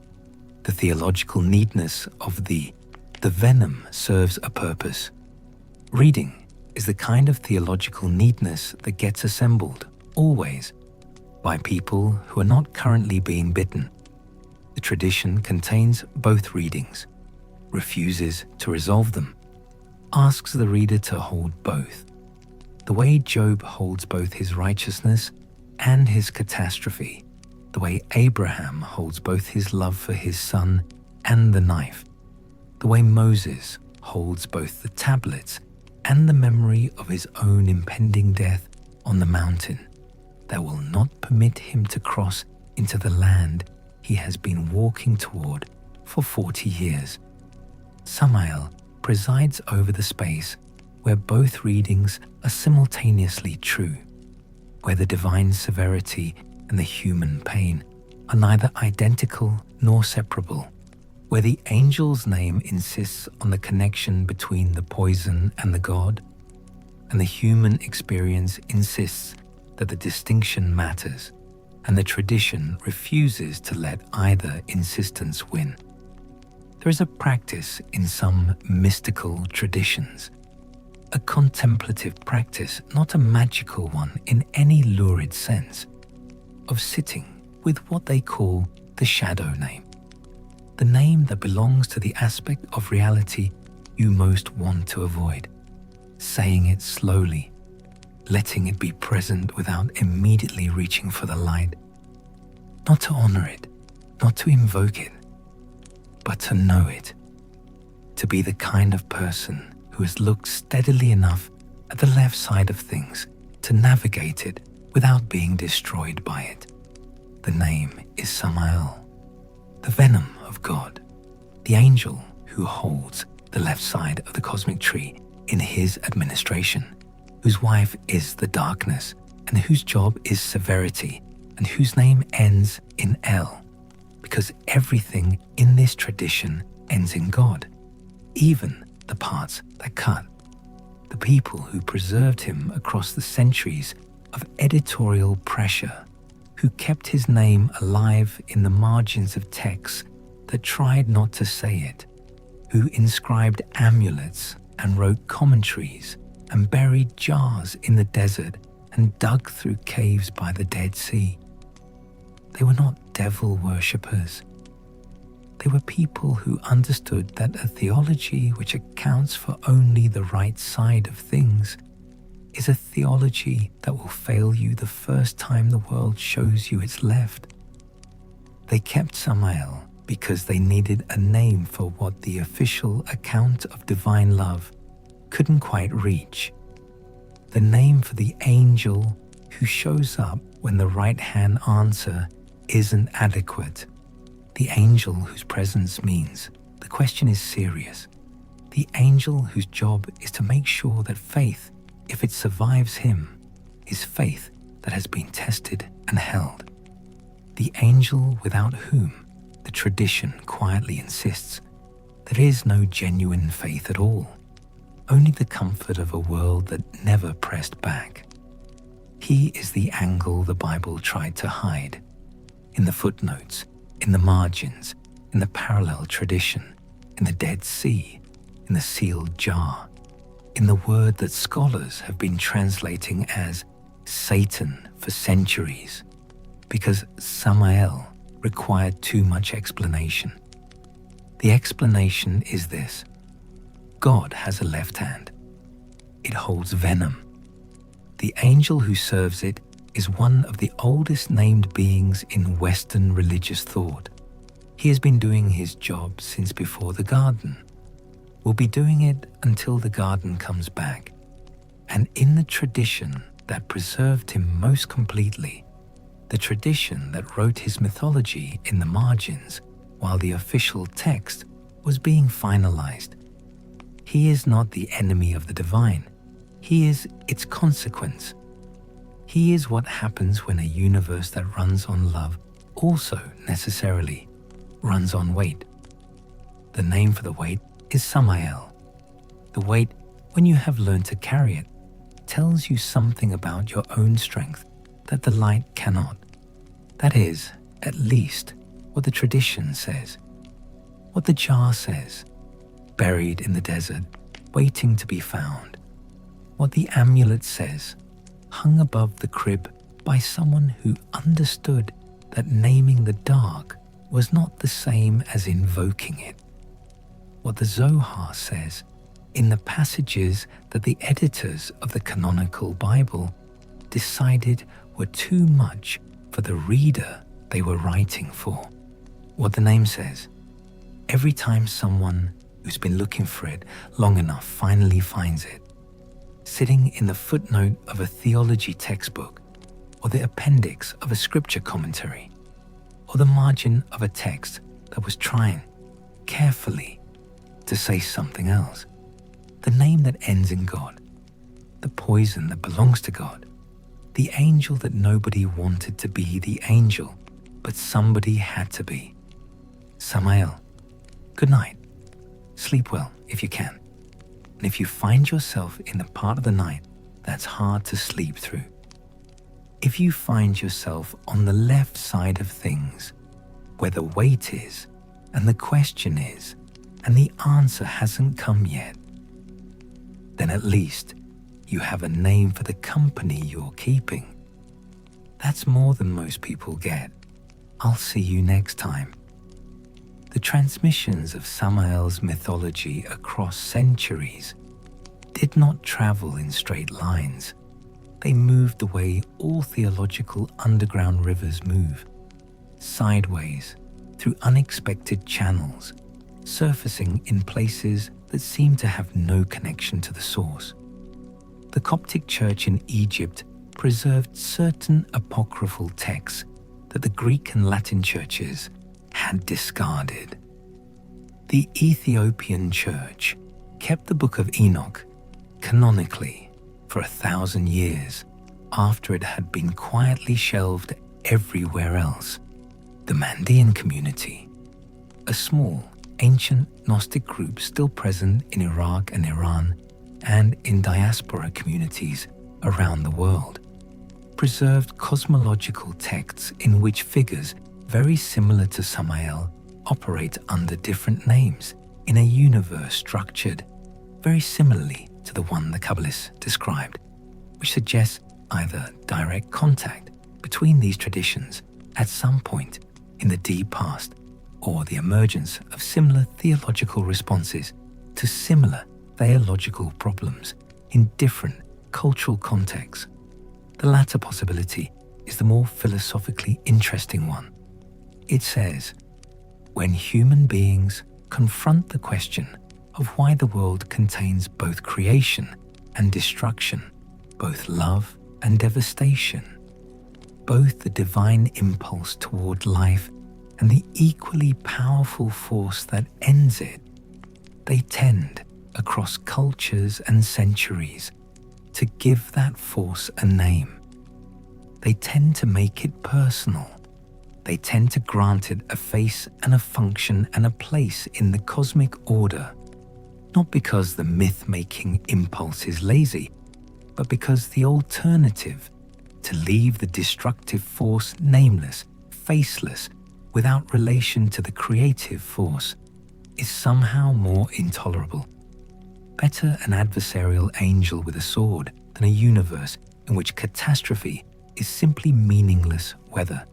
The theological neatness of the venom serves a purpose. Reading is the kind of theological neatness that gets assembled, always, by people who are not currently being bitten. The tradition contains both readings, refuses to resolve them, asks the reader to hold both. The way Job holds both his righteousness and his catastrophe, the way Abraham holds both his love for his son and the knife, the way Moses holds both the tablets and the memory of his own impending death on the mountain that will not permit him to cross into the land he has been walking toward for 40 years. Samael presides over the space where both readings are simultaneously true, where the divine severity and the human pain are neither identical nor separable, where the angel's name insists on the connection between the poison and the god, and the human experience insists that the distinction matters, and the tradition refuses to let either insistence win. There is a practice in some mystical traditions, a contemplative practice, not a magical one in any lurid sense, of sitting with what they call the shadow name, the name that belongs to the aspect of reality you most want to avoid, saying it slowly, letting it be present without immediately reaching for the light, not to honor it, not to invoke it, but to know it, to be the kind of person who has looked steadily enough at the left side of things to navigate it without being destroyed by it. The name is Samael, the venom of God, the angel who holds the left side of the cosmic tree in his administration, whose wife is the darkness and whose job is severity, and whose name ends in El, because everything in this tradition ends in God, even the parts that cut. The people who preserved him across the centuries of editorial pressure, who kept his name alive in the margins of texts that tried not to say it, who inscribed amulets and wrote commentaries and buried jars in the desert and dug through caves by the Dead Sea. They were not devil worshippers. They were people who understood that a theology which accounts for only the right side of things is a theology that will fail you the first time the world shows you its left. They kept Samael because they needed a name for what the official account of divine love couldn't quite reach. The name for the angel who shows up when the right-hand answer isn't adequate. The angel whose presence means the question is serious. The angel whose job is to make sure that faith, if it survives him, is faith that has been tested and held. The angel without whom the tradition quietly insists there is no genuine faith at all, only the comfort of a world that never pressed back. He is the angle the Bible tried to hide, in the footnotes, in the margins, in the parallel tradition, in the Dead Sea, in the sealed jar, in the word that scholars have been translating as Satan for centuries, because Samael required too much explanation. The explanation is this: God has a left hand. It holds venom. The angel who serves it is one of the oldest named beings in Western religious thought. He has been doing his job since before the garden, will be doing it until the garden comes back. And in the tradition that preserved him most completely, the tradition that wrote his mythology in the margins while the official text was being finalized, he is not the enemy of the divine, He is its consequence. He is what happens when a universe that runs on love also necessarily runs on weight. The name for the weight is Samael. The weight, when you have learned to carry it, tells you something about your own strength that the light cannot. That is, at least, what the tradition says. What the jar says, buried in the desert, waiting to be found. What the amulet says, hung above the crib by someone who understood that naming the dark was not the same as invoking it. What the Zohar says in the passages that the editors of the canonical Bible decided were too much for the reader they were writing for. What the name says, every time someone who's been looking for it long enough finally finds it, sitting in the footnote of a theology textbook, or the appendix of a scripture commentary, or the margin of a text that was trying, carefully, to say something else. The name that ends in God, the poison that belongs to God, the angel that nobody wanted to be the angel, but somebody had to be. Samael, good night. Sleep well if you can. And if you find yourself in the part of the night that's hard to sleep through, if you find yourself on the left side of things, where the weight is, and the question is, and the answer hasn't come yet, then at least you have a name for the company you're keeping. That's more than most people get. I'll see you next time. The transmissions of Samael's mythology across centuries did not travel in straight lines. They moved the way all theological underground rivers move, sideways, through unexpected channels, surfacing in places that seem to have no connection to the source. The Coptic Church in Egypt preserved certain apocryphal texts that the Greek and Latin churches had discarded. The Ethiopian Church kept the Book of Enoch canonically for 1,000 years after it had been quietly shelved everywhere else. The Mandean community, a small, ancient Gnostic group still present in Iraq and Iran and in diaspora communities around the world, preserved cosmological texts in which figures very similar to Samael operate under different names in a universe structured very similarly to the one the Kabbalists described, which suggests either direct contact between these traditions at some point in the deep past, or the emergence of similar theological responses to similar theological problems in different cultural contexts. The latter possibility is the more philosophically interesting one. It says, when human beings confront the question of why the world contains both creation and destruction, both love and devastation, both the divine impulse toward life and the equally powerful force that ends it, they tend, across cultures and centuries, to give that force a name. They tend to make it personal. They tend to grant it a face and a function and a place in the cosmic order, not because the myth-making impulse is lazy, but because the alternative, to leave the destructive force nameless, faceless, without relation to the creative force, is somehow more intolerable. Better an adversarial angel with a sword than a universe in which catastrophe is simply meaningless weather.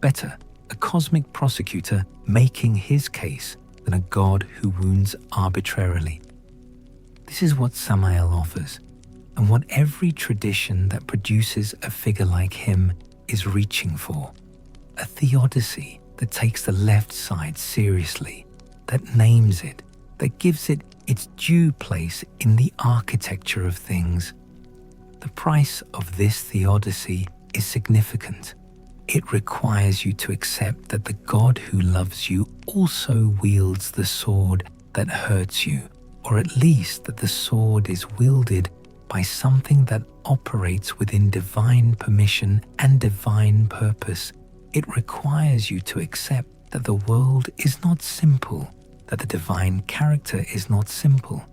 Better a cosmic prosecutor making his case than a god who wounds arbitrarily. This is what Samael offers, and what every tradition that produces a figure like him is reaching for. A theodicy that takes the left side seriously, that names it, that gives it its due place in the architecture of things. The price of this theodicy is significant. It requires you to accept that the God who loves you also wields the sword that hurts you, or at least that the sword is wielded by something that operates within divine permission and divine purpose. It requires you to accept that the world is not simple, that the divine character is not simple,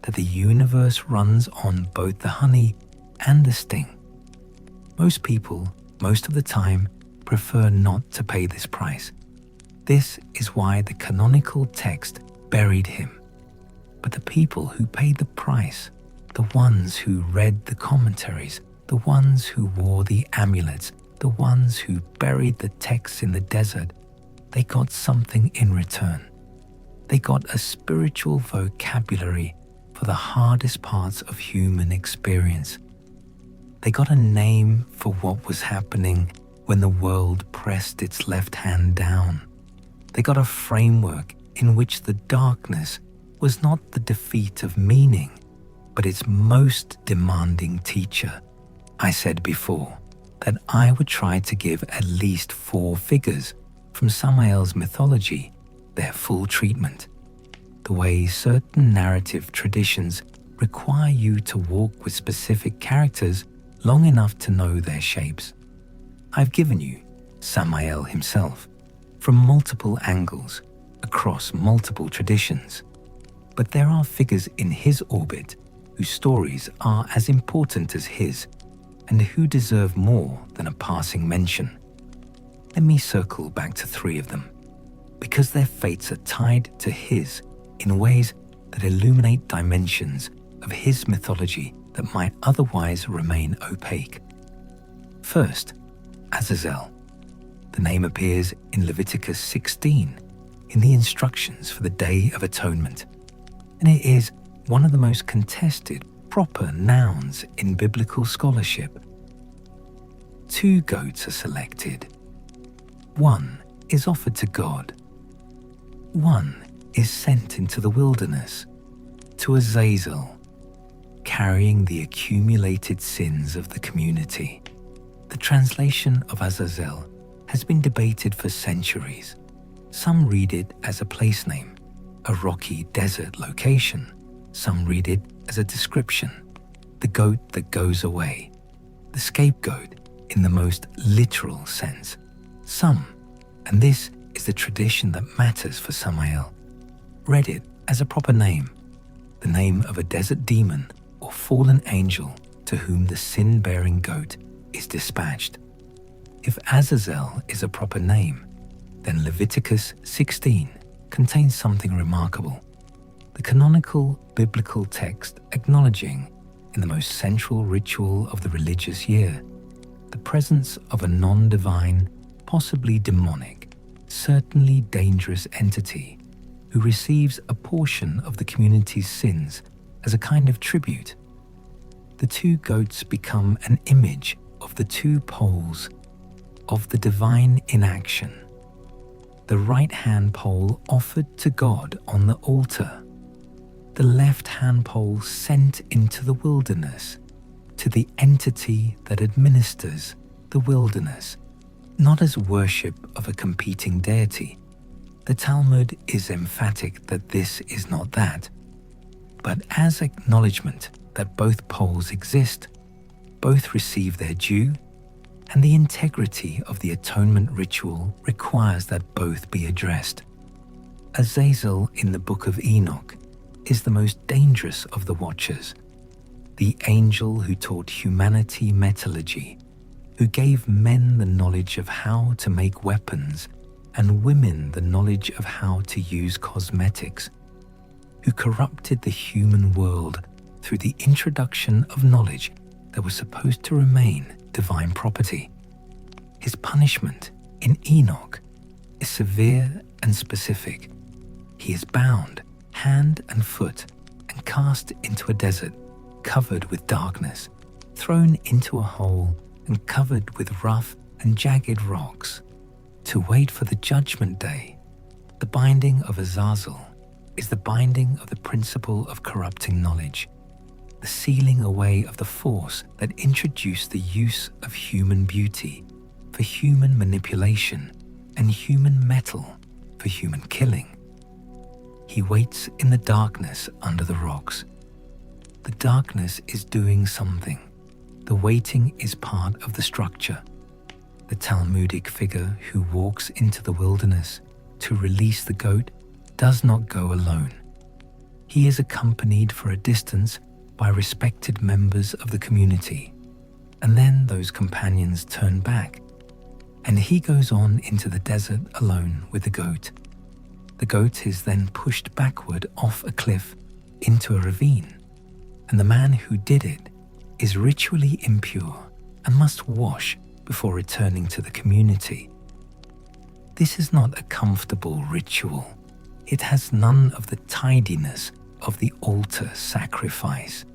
that the universe runs on both the honey and the sting. Most people, most of the time, prefer not to pay this price. This is why the canonical text buried him. But the people who paid the price, the ones who read the commentaries, the ones who wore the amulets, the ones who buried the texts in the desert, they got something in return. They got a spiritual vocabulary for the hardest parts of human experience. They got a name for what was happening when the world pressed its left hand down. They got a framework in which the darkness was not the defeat of meaning, but its most demanding teacher. I said before that I would try to give at least 4 figures from Samael's mythology their full treatment. The way certain narrative traditions require you to walk with specific characters long enough to know their shapes. I've given you Samael himself from multiple angles across multiple traditions, but there are figures in his orbit whose stories are as important as his and who deserve more than a passing mention. Let me circle back to 3 of them, because their fates are tied to his in ways that illuminate dimensions of his mythology that might otherwise remain opaque. First, Azazel. The name appears in Leviticus 16 in the instructions for the Day of Atonement, and it is one of the most contested proper nouns in biblical scholarship. 2 goats are selected. 1 is offered to God. 1 is sent into the wilderness to Azazel, carrying the accumulated sins of the community. The translation of Azazel has been debated for centuries. Some read it as a place name, a rocky desert location. Some read it as a description, the goat that goes away, the scapegoat in the most literal sense. Some, and this is the tradition that matters for Samael, read it as a proper name, the name of a desert demon or fallen angel to whom the sin-bearing goat is dispatched. If Azazel is a proper name, then Leviticus 16 contains something remarkable. The canonical biblical text acknowledging, in the most central ritual of the religious year, the presence of a non-divine, possibly demonic, certainly dangerous entity who receives a portion of the community's sins as a kind of tribute. The 2 goats become an image of the 2 poles of the divine in action. The right-hand pole offered to God on the altar, the left-hand pole sent into the wilderness to the entity that administers the wilderness, not as worship of a competing deity. The Talmud is emphatic that this is not that, but as acknowledgement that both poles exist, both receive their due, and the integrity of the atonement ritual requires that both be addressed. Azazel in the Book of Enoch is the most dangerous of the Watchers, the angel who taught humanity metallurgy, who gave men the knowledge of how to make weapons and women the knowledge of how to use cosmetics, who corrupted the human world through the introduction of knowledge that was supposed to remain divine property. His punishment in Enoch is severe and specific. He is bound hand and foot and cast into a desert covered with darkness, thrown into a hole and covered with rough and jagged rocks, to wait for the judgment day. The binding of Azazel is the binding of the principle of corrupting knowledge, the sealing away of the force that introduced the use of human beauty for human manipulation and human metal for human killing. He waits in the darkness under the rocks. The darkness is doing something. The waiting is part of the structure. The Talmudic figure who walks into the wilderness to release the goat does not go alone. He is accompanied for a distance by respected members of the community, and then those companions turn back, and he goes on into the desert alone with the goat. The goat is then pushed backward off a cliff into a ravine, and the man who did it is ritually impure and must wash before returning to the community. This is not a comfortable ritual. It has none of the tidiness of the altar sacrifice.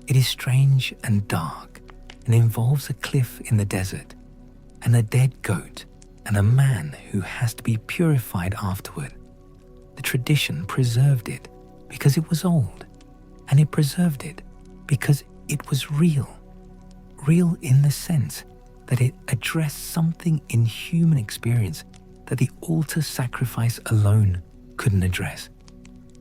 It is strange and dark and involves a cliff in the desert and a dead goat and a man who has to be purified afterward. The tradition preserved it because it was old, and it preserved it because it was real. Real in the sense that it addressed something in human experience that the altar sacrifice alone couldn't address.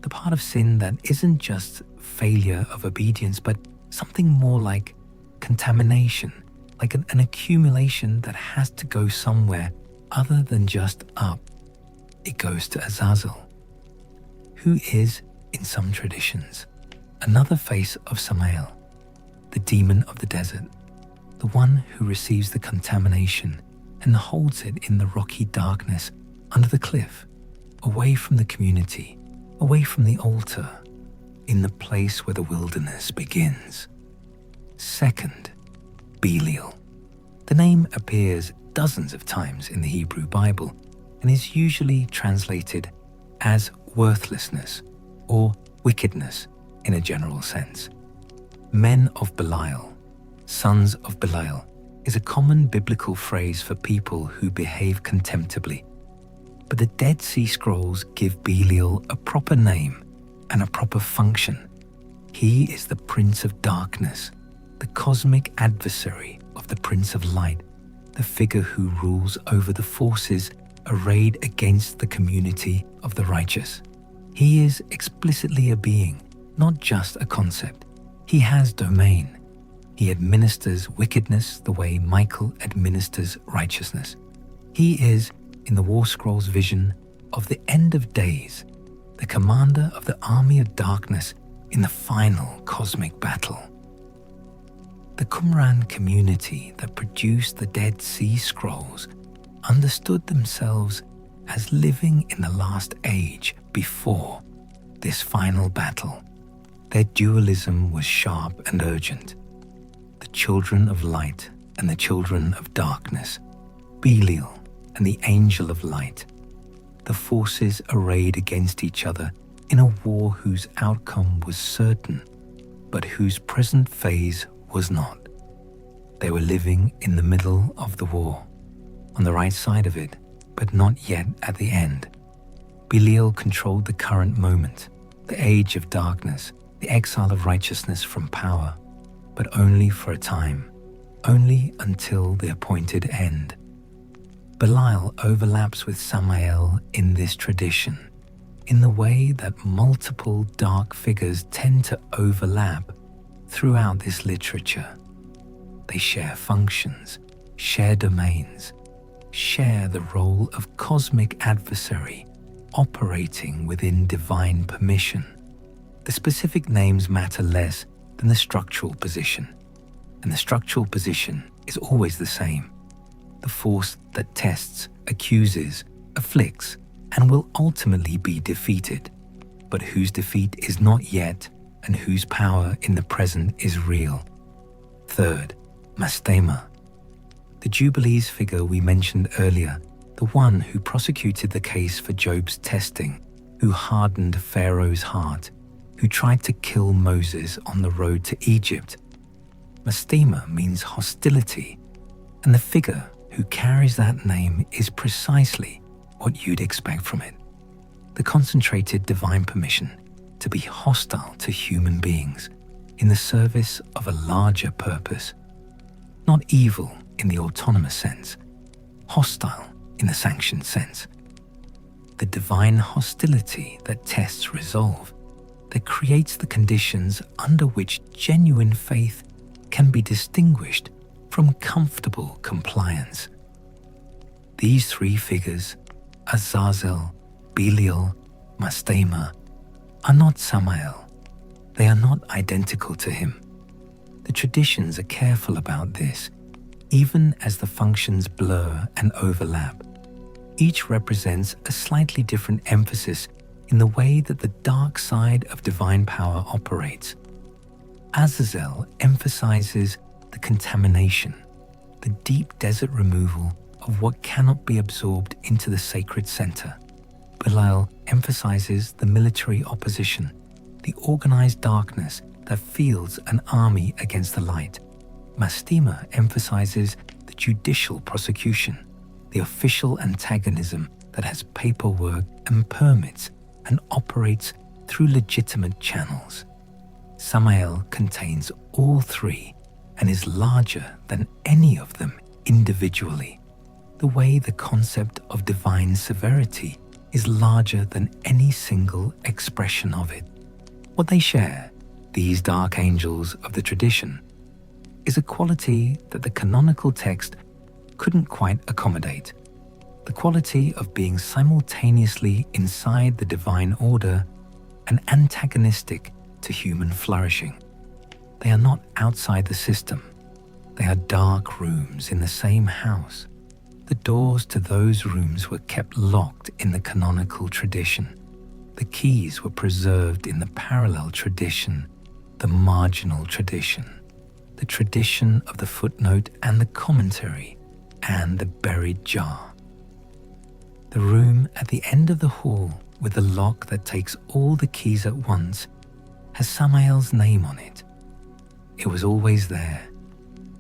The part of sin that isn't just failure of obedience, but something more like contamination, like an accumulation that has to go somewhere other than just up. It goes to Azazel, who is, in some traditions, another face of Samael, the demon of the desert, the one who receives the contamination and holds it in the rocky darkness under the cliff, away from the community, away from the altar, in the place where the wilderness begins. Second, Belial. The name appears dozens of times in the Hebrew Bible and is usually translated as worthlessness or wickedness in a general sense. Men of Belial, sons of Belial, is a common biblical phrase for people who behave contemptibly. But the Dead Sea Scrolls give Belial a proper name and a proper function. He is the Prince of Darkness, the cosmic adversary of the Prince of Light, the figure who rules over the forces arrayed against the community of the righteous. He is explicitly a being, not just a concept. He has domain. He administers wickedness the way Michael administers righteousness. He is, in the War Scrolls vision of the end of days, the commander of the army of darkness in the final cosmic battle. The Qumran community that produced the Dead Sea Scrolls understood themselves as living in the last age before this final battle. Their dualism was sharp and urgent. The children of light and the children of darkness, Belial and the Angel of Light, the forces arrayed against each other in a war whose outcome was certain, but whose present phase was not. They were living in the middle of the war, on the right side of it, but not yet at the end. Belial controlled the current moment, the age of darkness, the exile of righteousness from power, but only for a time, only until the appointed end. Belial overlaps with Samael in this tradition, in the way that multiple dark figures tend to overlap throughout this literature. They share functions, share domains, share the role of cosmic adversary operating within divine permission. The specific names matter less than the structural position, and the structural position is always the same. The force that tests, accuses, afflicts, and will ultimately be defeated, but whose defeat is not yet and whose power in the present is real. Third, Mastema. The Jubilees figure we mentioned earlier, the one who prosecuted the case for Job's testing, who hardened Pharaoh's heart, who tried to kill Moses on the road to Egypt. Mastema means hostility, and the figure who carries that name is precisely what you'd expect from it. The concentrated divine permission to be hostile to human beings in the service of a larger purpose. Not evil in the autonomous sense, hostile in the sanctioned sense. The divine hostility that tests resolve, that creates the conditions under which genuine faith can be distinguished from comfortable compliance. These three figures, Azazel, Belial, Mastema, are not Samael. They are not identical to him. The traditions are careful about this, even as the functions blur and overlap. Each represents a slightly different emphasis in the way that the dark side of divine power operates. Azazel emphasizes the contamination, the deep desert removal of what cannot be absorbed into the sacred center. Belial emphasizes the military opposition, the organized darkness that fields an army against the light. Mastema emphasizes the judicial prosecution, the official antagonism that has paperwork and permits and operates through legitimate channels. Samael contains all three and is larger than any of them individually, the way the concept of divine severity is larger than any single expression of it. What they share, these dark angels of the tradition, is a quality that the canonical text couldn't quite accommodate, the quality of being simultaneously inside the divine order and antagonistic to human flourishing. They are not outside the system. They are dark rooms in the same house. The doors to those rooms were kept locked in the canonical tradition. The keys were preserved in the parallel tradition, the marginal tradition, the tradition of the footnote and the commentary, and the buried jar. The room at the end of the hall with the lock that takes all the keys at once has Samael's name on it. It was always there.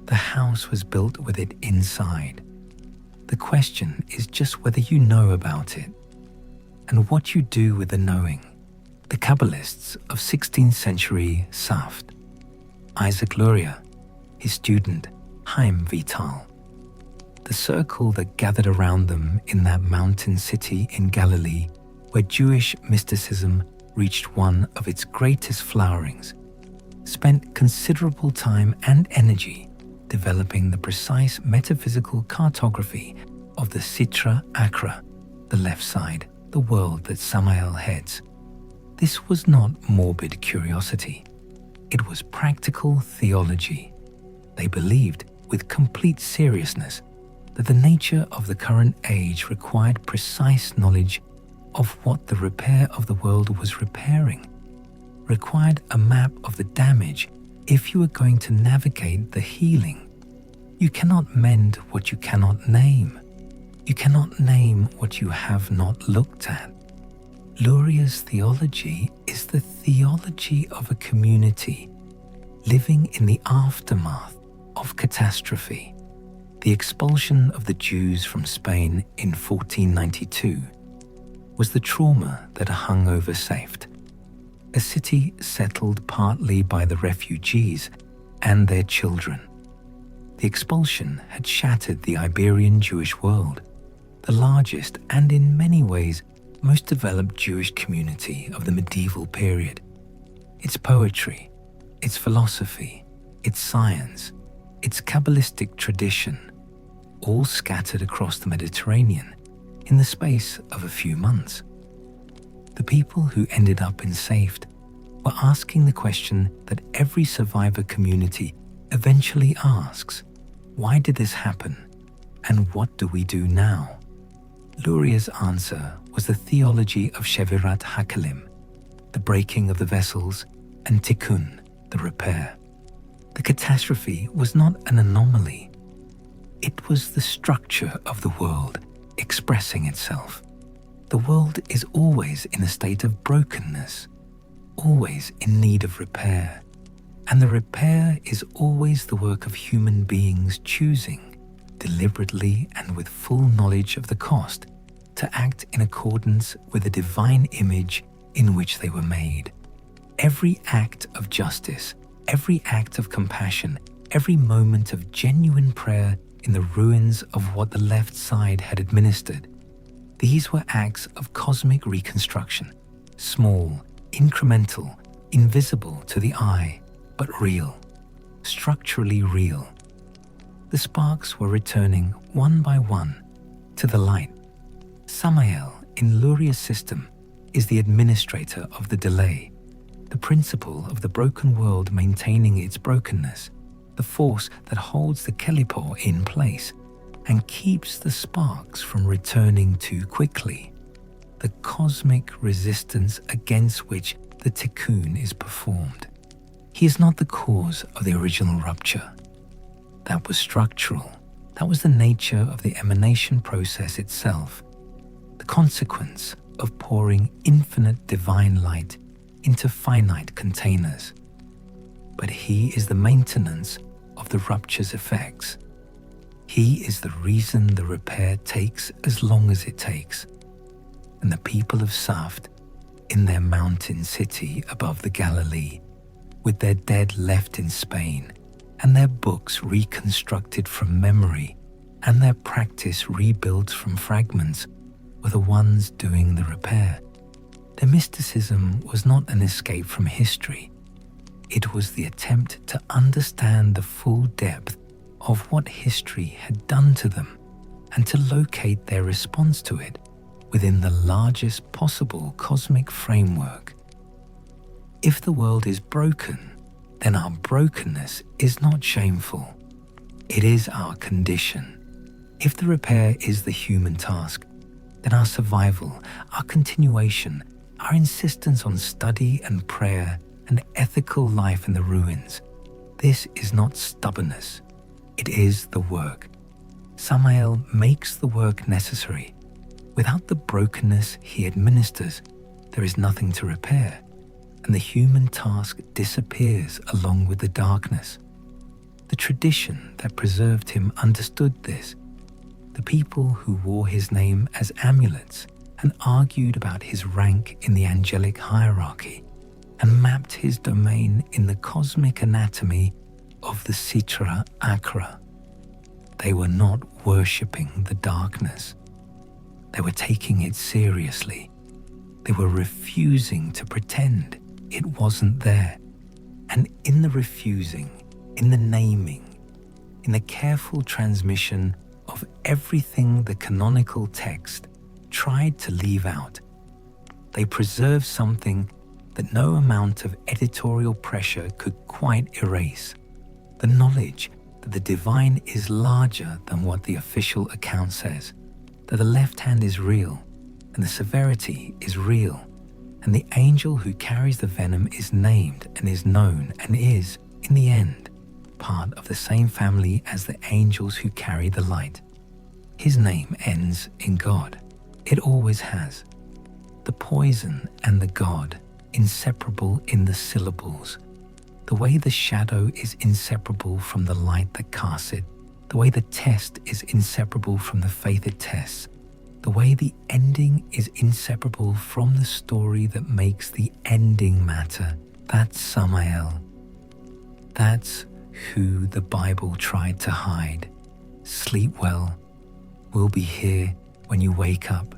The house was built with it inside. The question is just whether you know about it and what you do with the knowing. The Kabbalists of 16th century Saft, Isaac Luria, his student Chaim Vital, the circle that gathered around them in that mountain city in Galilee where Jewish mysticism reached one of its greatest flowerings, spent considerable time and energy developing the precise metaphysical cartography of the Sitra Achra, the left side, the world that Samael heads. This was not morbid curiosity. It was practical theology. They believed with complete seriousness that the nature of the current age required precise knowledge of what the repair of the world was repairing, required a map of the damage if you were going to navigate the healing. You cannot mend what you cannot name. You cannot name what you have not looked at. Luria's theology is the theology of a community living in the aftermath of catastrophe. The expulsion of the Jews from Spain in 1492 was the trauma that hung over Saft, a city settled partly by the refugees and their children. The expulsion had shattered the Iberian Jewish world, the largest and in many ways most developed Jewish community of the medieval period. Its poetry, its philosophy, its science, its Kabbalistic tradition, all scattered across the Mediterranean in the space of a few months. The people who ended up in Saft were asking the question that every survivor community eventually asks: why did this happen, and what do we do now? Luria's answer was the theology of Shevirat HaKeilim, the breaking of the vessels, and Tikkun, the repair. The catastrophe was not an anomaly. It was the structure of the world expressing itself. The world is always in a state of brokenness, always in need of repair, and the repair is always the work of human beings choosing, deliberately and with full knowledge of the cost, to act in accordance with the divine image in which they were made. Every act of justice, every act of compassion, every moment of genuine prayer in the ruins of what the left side had administered, these were acts of cosmic reconstruction, small, incremental, invisible to the eye, but real, structurally real. The sparks were returning one by one to the light. Samael, in Luria's system, is the administrator of the delay, the principle of the broken world maintaining its brokenness, the force that holds the Kelipor in place and keeps the sparks from returning too quickly, the cosmic resistance against which the Tikkun is performed. He is not the cause of the original rupture. That was structural. That was the nature of the emanation process itself, the consequence of pouring infinite divine light into finite containers. But he is the maintenance of the rupture's effects. He is the reason the repair takes as long as it takes. And the people of Saft, in their mountain city above the Galilee, with their dead left in Spain, and their books reconstructed from memory, and their practice rebuilt from fragments, were the ones doing the repair. Their mysticism was not an escape from history. It was the attempt to understand the full depth of what history had done to them and to locate their response to it within the largest possible cosmic framework. If the world is broken, then our brokenness is not shameful. It is our condition. If the repair is the human task, then our survival, our continuation, our insistence on study and prayer and ethical life in the ruins, this is not stubbornness. It is the work. Samael makes the work necessary. Without the brokenness he administers, there is nothing to repair, and the human task disappears along with the darkness. The tradition that preserved him understood this. The people who wore his name as amulets and argued about his rank in the angelic hierarchy and mapped his domain in the cosmic anatomy of the Sitra Akra. They were not worshipping the darkness. They were taking it seriously. They were refusing to pretend it wasn't there. And in the refusing, in the naming, in the careful transmission of everything the canonical text tried to leave out, they preserved something that no amount of editorial pressure could quite erase. The knowledge that the divine is larger than what the official account says, that the left hand is real, and the severity is real, and the angel who carries the venom is named and is known and is, in the end, part of the same family as the angels who carry the light. His name ends in God. It always has. The poison and the God, inseparable in the syllables. The way the shadow is inseparable from the light that casts it. The way the test is inseparable from the faith it tests. The way the ending is inseparable from the story that makes the ending matter. That's Samael. That's who the Bible tried to hide. Sleep well. We'll be here when you wake up.